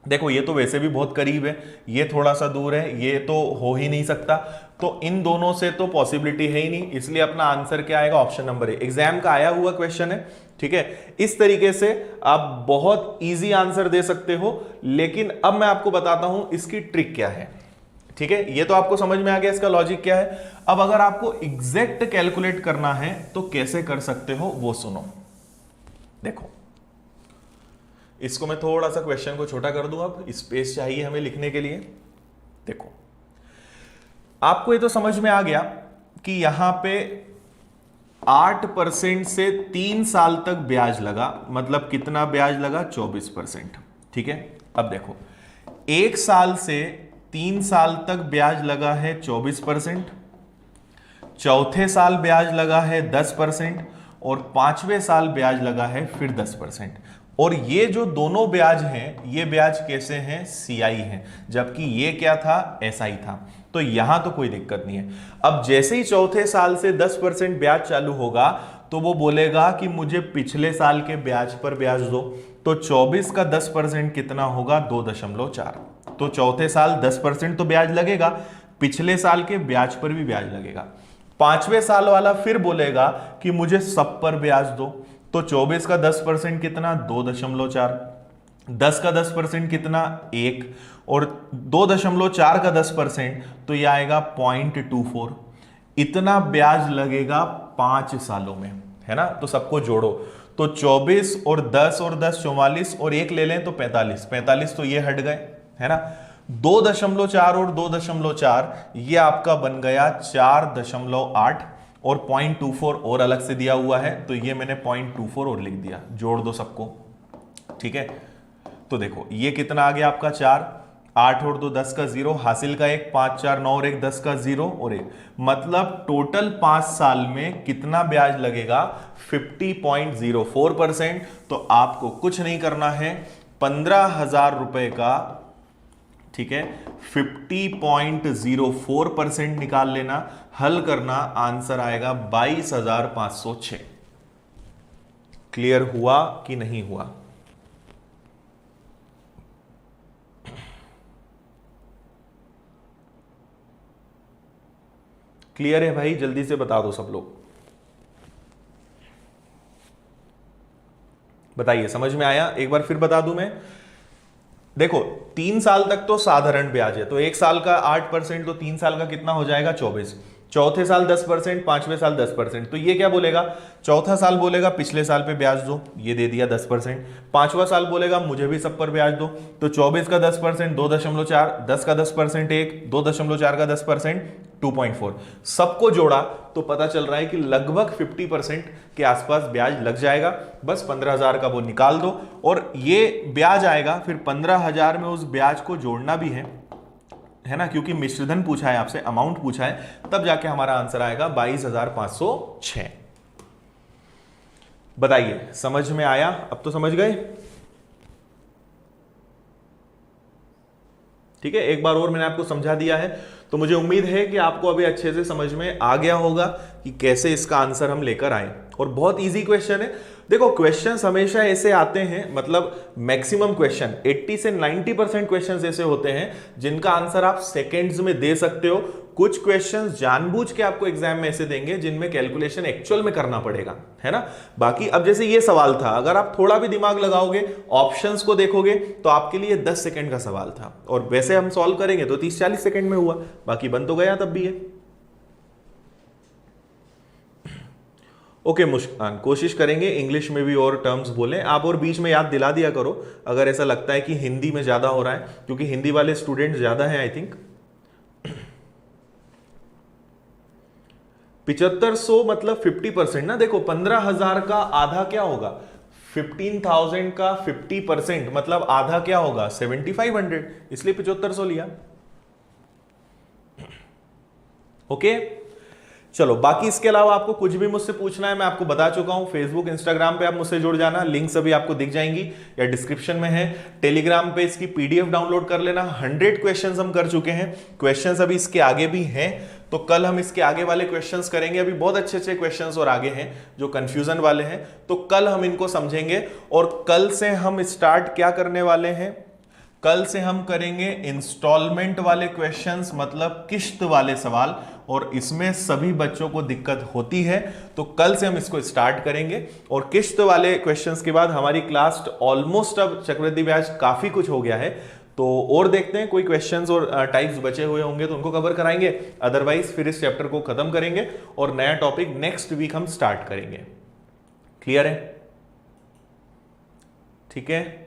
देखो ये तो वैसे भी बहुत करीब है, ये थोड़ा सा दूर है, ये तो हो ही नहीं सकता, तो इन दोनों से तो पॉसिबिलिटी है ही नहीं, इसलिए अपना आंसर क्या आएगा, ऑप्शन नंबर ए। एग्जाम का आया हुआ क्वेश्चन है। ठीक है, इस तरीके से आप बहुत इजी आंसर दे सकते हो, लेकिन अब मैं आपको बताता हूं इसकी ट्रिक क्या है। ठीक है, ये तो आपको समझ में आ गया इसका लॉजिक क्या है। अब अगर आपको एग्जैक्ट कैलकुलेट करना है तो कैसे कर सकते हो वो सुनो। देखो इसको मैं थोड़ा सा क्वेश्चन को छोटा कर दूं, अब स्पेस चाहिए हमें लिखने के लिए। देखो आपको ये तो समझ में आ गया कि यहां पे 8% से 3 साल तक ब्याज लगा, मतलब कितना ब्याज लगा, 24%। ठीक है, अब देखो 1 साल से 3 साल तक ब्याज लगा है 24%, चौथे साल ब्याज लगा है 10%, और 5वें साल ब्याज लगा है फिर 10%। और ये जो दोनों ब्याज हैं, ये ब्याज कैसे हैं, सीआई हैं, जबकि ये क्या था, एसआई था। तो यहां तो कोई दिक्कत नहीं है। अब जैसे ही चौथे साल से 10% ब्याज चालू होगा तो वो बोलेगा कि मुझे पिछले साल के ब्याज पर ब्याज दो। तो 24 का 10% कितना होगा, 2.4। तो चौथे साल 10% तो ब्याज लगेगा, पिछले साल के ब्याज पर भी ब्याज लगेगा। 5वें साल वाला फिर बोलेगा कि मुझे सब पर ब्याज दो। तो 24 का 10% कितना, 2.4, 10 का 10% कितना, 1, और 2.4 का 10% तो यह आएगा 0.24। इतना ब्याज लगेगा 5 सालों में, है ना। तो सबको जोड़ो, तो 24 और 10 और 10 44, और 1 ले लें तो 45 तो ये हट गए, है ना। 2.4 और 2.4 ये आपका बन गया 4.8, और 0.24 और अलग से दिया हुआ है, तो ये मैंने 0.24 और लिख दिया। जोड़ दो सबको, ठीक है। तो देखो ये कितना आ गया आपका 4, 8 और 2 10 का 0, हासिल का 1, 5 4 9 और 1 10 का 0 और 1, मतलब टोटल 5 साल में कितना ब्याज लगेगा, 50.04%। तो आपको कुछ नहीं करना है, 15,000 रुपए का, ठीक है, 50.04% निकाल लेना, हल करना, आंसर आएगा 22,506। क्लियर हुआ कि नहीं हुआ? क्लियर है भाई? जल्दी से बता दो सब लोग, बताइए समझ में आया? एक बार फिर बता दूं मैं। देखो 3 साल तक तो साधारण ब्याज है, तो 1 साल का 8%, तो 3 साल का कितना हो जाएगा, 24। चौथे साल 10%, पांचवें साल 10%। तो ये क्या बोलेगा, चौथा साल बोलेगा पिछले साल पे ब्याज दो, ये दे दिया 10%। पांचवा साल बोलेगा मुझे भी सब पर ब्याज दो, तो 24 का 10%, 2.4, 10 का 10% 1, 2.4 का 10% 2.4, सबको जोड़ा तो पता चल रहा है कि लगभग 50% के आसपास ब्याज लग जाएगा। बस 15,000 का वो निकाल दो और ये ब्याज आएगा। फिर 15,000 में उस ब्याज को जोड़ना भी है ना, क्योंकि मिश्रधन पूछा है आपसे, अमाउंट पूछा है, तब जाके हमारा आंसर आएगा 22,506। बताइए समझ में आया? अब तो समझ गए। ठीक है, एक बार और मैंने आपको समझा दिया है, तो मुझे उम्मीद है कि आपको अभी अच्छे से समझ में आ गया होगा कि कैसे इसका आंसर हम लेकर आए। और बहुत इजी क्वेश्चन है। देखो क्वेश्चंस हमेशा ऐसे आते हैं, मतलब मैक्सिमम क्वेश्चन 80 से 90% क्वेश्चंस ऐसे होते हैं जिनका आंसर आप सेकंड्स में दे सकते हो। कुछ क्वेश्चंस जानबूझ के आपको एग्जाम में ऐसे देंगे जिनमें कैलकुलेशन एक्चुअल में करना पड़ेगा, है ना। बाकी अब जैसे ये सवाल था, अगर आप थोड़ा भी दिमाग लगाओगे, ऑप्शंस को देखोगे, तो आपके लिए 10 सेकंड का सवाल था, और वैसे हम सॉल्व करेंगे तो 30-40 सेकंड में हुआ, बाकी बन तो गया तब भी है। ओके मुस्कान, कोशिश करेंगे इंग्लिश में भी और टर्म्स बोलें आप, और बीच में याद दिला दिया करो अगर ऐसा लगता है कि हिंदी में ज्यादा हो रहा है, क्योंकि हिंदी वाले स्टूडेंट ज्यादा हैं आई थिंक। 7500 मतलब 50% ना। देखो 15,000 का आधा क्या होगा, 15,000 का 50% मतलब आधा क्या होगा, 7,500, इसलिए 7500 लिया। ओके चलो, बाकी इसके अलावा आपको कुछ भी मुझसे पूछना है मैं आपको बता चुका हूं। फेसबुक इंस्टाग्राम पे आप मुझसे जुड़ जाना, लिंक सभी आपको दिख जाएंगी या डिस्क्रिप्शन में है। टेलीग्राम पे इसकी पीडीएफ डाउनलोड कर लेना। 100 क्वेश्चंस हम कर चुके हैं, क्वेश्चंस अभी इसके आगे भी हैं, तो कल हम इसके आगे वाले क्वेश्चंस करेंगे। अभी बहुत अच्छे अच्छे क्वेश्चंस और आगे हैं जो कंफ्यूजन वाले हैं, तो कल हम इनको समझेंगे। और कल से हम स्टार्ट क्या करने वाले हैं, कल से हम करेंगे इंस्टॉलमेंट वाले क्वेश्चंस, मतलब किश्त वाले सवाल, और इसमें सभी बच्चों को दिक्कत होती है, तो कल से हम इसको स्टार्ट करेंगे। और किश्त वाले क्वेश्चंस के बाद हमारी क्लास ऑलमोस्ट, अब चक्रवृद्धि ब्याज काफी कुछ हो गया है, तो और देखते हैं कोई क्वेश्चंस और टाइप्स बचे हुए होंगे तो उनको कवर कराएंगे, अदरवाइज फिर इस चैप्टर को खत्म करेंगे और नया टॉपिक नेक्स्ट वीक हम स्टार्ट करेंगे। क्लियर है? ठीक है,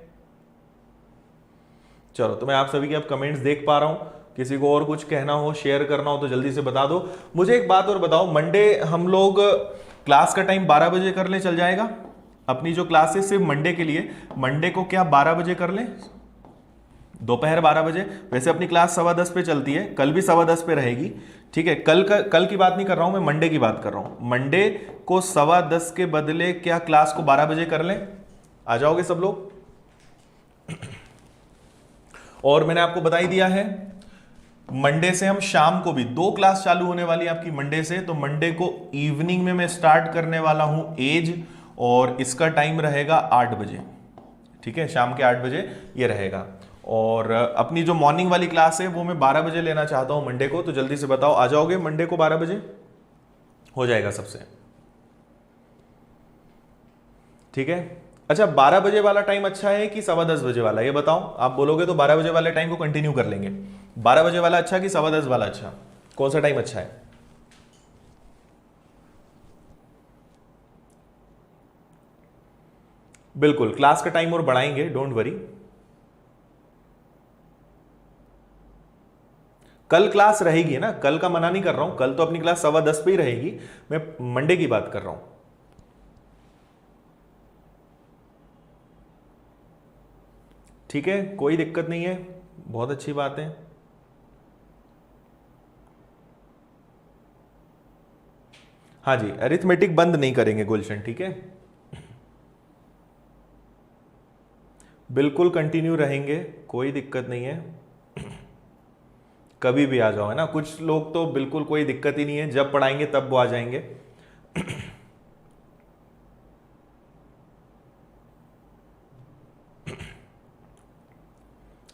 चलो, तो मैं आप सभी के अब कमेंट्स देख पा रहा हूं। किसी को और कुछ कहना हो, शेयर करना हो तो जल्दी से बता दो। मुझे एक बात और बताओ, मंडे हम लोग क्लास का टाइम 12 बजे कर ले, चल जाएगा? अपनी जो क्लास है सिर्फ मंडे के लिए, मंडे को क्या 12 बजे कर ले, दोपहर 12 बजे। वैसे अपनी क्लास 10:15 पे चलती है, कल भी 10:15 पे रहेगी। ठीक है, कल की बात नहीं कर रहा हूं मैं, मंडे की बात कर रहा हूं। मंडे को 10:15 के बदले क्या क्लास को 12 बजे कर लें? आ जाओगे सब लोग? और मैंने आपको बता ही दिया है, मंडे से हम शाम को भी 2 क्लास चालू होने वाली है आपकी मंडे से। तो मंडे को इवनिंग में मैं स्टार्ट करने वाला हूं एज, और इसका टाइम रहेगा 8 बजे। ठीक है, शाम के 8 बजे ये रहेगा। और अपनी जो मॉर्निंग वाली क्लास है वो मैं 12 बजे लेना चाहता हूं मंडे को, तो जल्दी से बताओ आ जाओगे मंडे को 12 बजे? हो जाएगा सबसे? ठीक है, अच्छा 12 बजे वाला टाइम अच्छा है कि 10:15 बजे वाला, ये बताओ। आप बोलोगे तो 12 बजे वाले टाइम को कंटिन्यू कर लेंगे। 12 बजे वाला अच्छा कि 10:15 वाला अच्छा, कौन सा टाइम अच्छा है? बिल्कुल, क्लास का टाइम और बढ़ाएंगे, डोंट वरी। कल क्लास रहेगी ना, कल का मना नहीं कर रहा हूं, कल तो अपनी क्लास 10:15 पे ही रहेगी, मैं मंडे की बात कर रहा हूं। ठीक है, कोई दिक्कत नहीं है, बहुत अच्छी बात है। हाँ जी, अरिथमेटिक बंद नहीं करेंगे गुलशन, ठीक है, बिल्कुल कंटिन्यू रहेंगे, कोई दिक्कत नहीं है, कभी भी आ जाओ, है ना। कुछ लोग तो बिल्कुल कोई दिक्कत ही नहीं है, जब पढ़ाएंगे तब वो आ जाएंगे।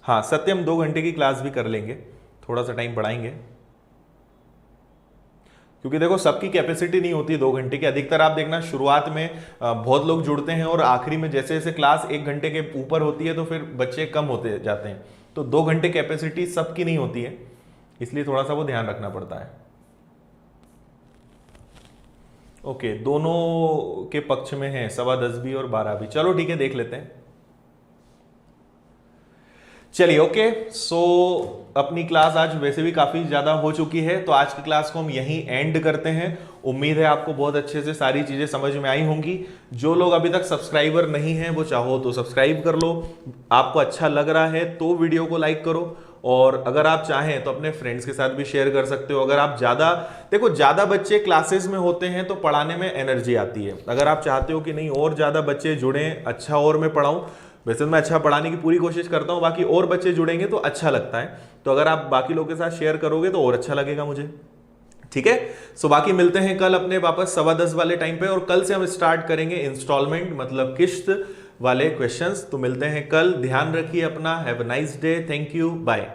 हाँ, सत्यम 2 घंटे की क्लास भी कर लेंगे, थोड़ा सा टाइम बढ़ाएंगे, क्योंकि देखो सबकी कैपेसिटी नहीं होती 2 घंटे की। अधिकतर आप देखना शुरुआत में बहुत लोग जुड़ते हैं, और आखिरी में जैसे जैसे क्लास 1 घंटे के ऊपर होती है तो फिर बच्चे कम होते जाते हैं। तो 2 घंटे कैपेसिटी सबकी नहीं होती है, इसलिए थोड़ा सा वो ध्यान रखना पड़ता है। ओके, दोनों के पक्ष में है, 10:15 भी और 12 भी। चलो ठीक है, देख लेते हैं। चलिए ओके, सो अपनी क्लास आज वैसे भी काफी ज्यादा हो चुकी है, तो आज की क्लास को हम यहीं एंड करते हैं। उम्मीद है आपको बहुत अच्छे से सारी चीजें समझ में आई होंगी। जो लोग अभी तक सब्सक्राइबर नहीं हैं वो चाहो तो सब्सक्राइब कर लो, आपको अच्छा लग रहा है तो वीडियो को लाइक करो, और अगर आप चाहें तो अपने फ्रेंड्स के साथ भी शेयर कर सकते हो। अगर आप ज्यादा बच्चे क्लासेस में होते हैं तो पढ़ाने में एनर्जी आती है। अगर आप चाहते हो कि नहीं और ज्यादा बच्चे जुड़े, अच्छा और मैं पढ़ाऊं, वैसे मैं अच्छा पढ़ाने की पूरी कोशिश करता हूं, बाकी और बच्चे जुड़ेंगे तो अच्छा लगता है। तो अगर आप बाकी लोगों के साथ शेयर करोगे तो और अच्छा लगेगा मुझे, ठीक है। सो बाकी मिलते हैं कल अपने वापस 10:15 वाले टाइम पे, और कल से हम स्टार्ट करेंगे इंस्टॉलमेंट मतलब किश्त वाले क्वेश्चंस। तो मिलते हैं कल, ध्यान रखिए अपना, have a nice day, thank you, bye.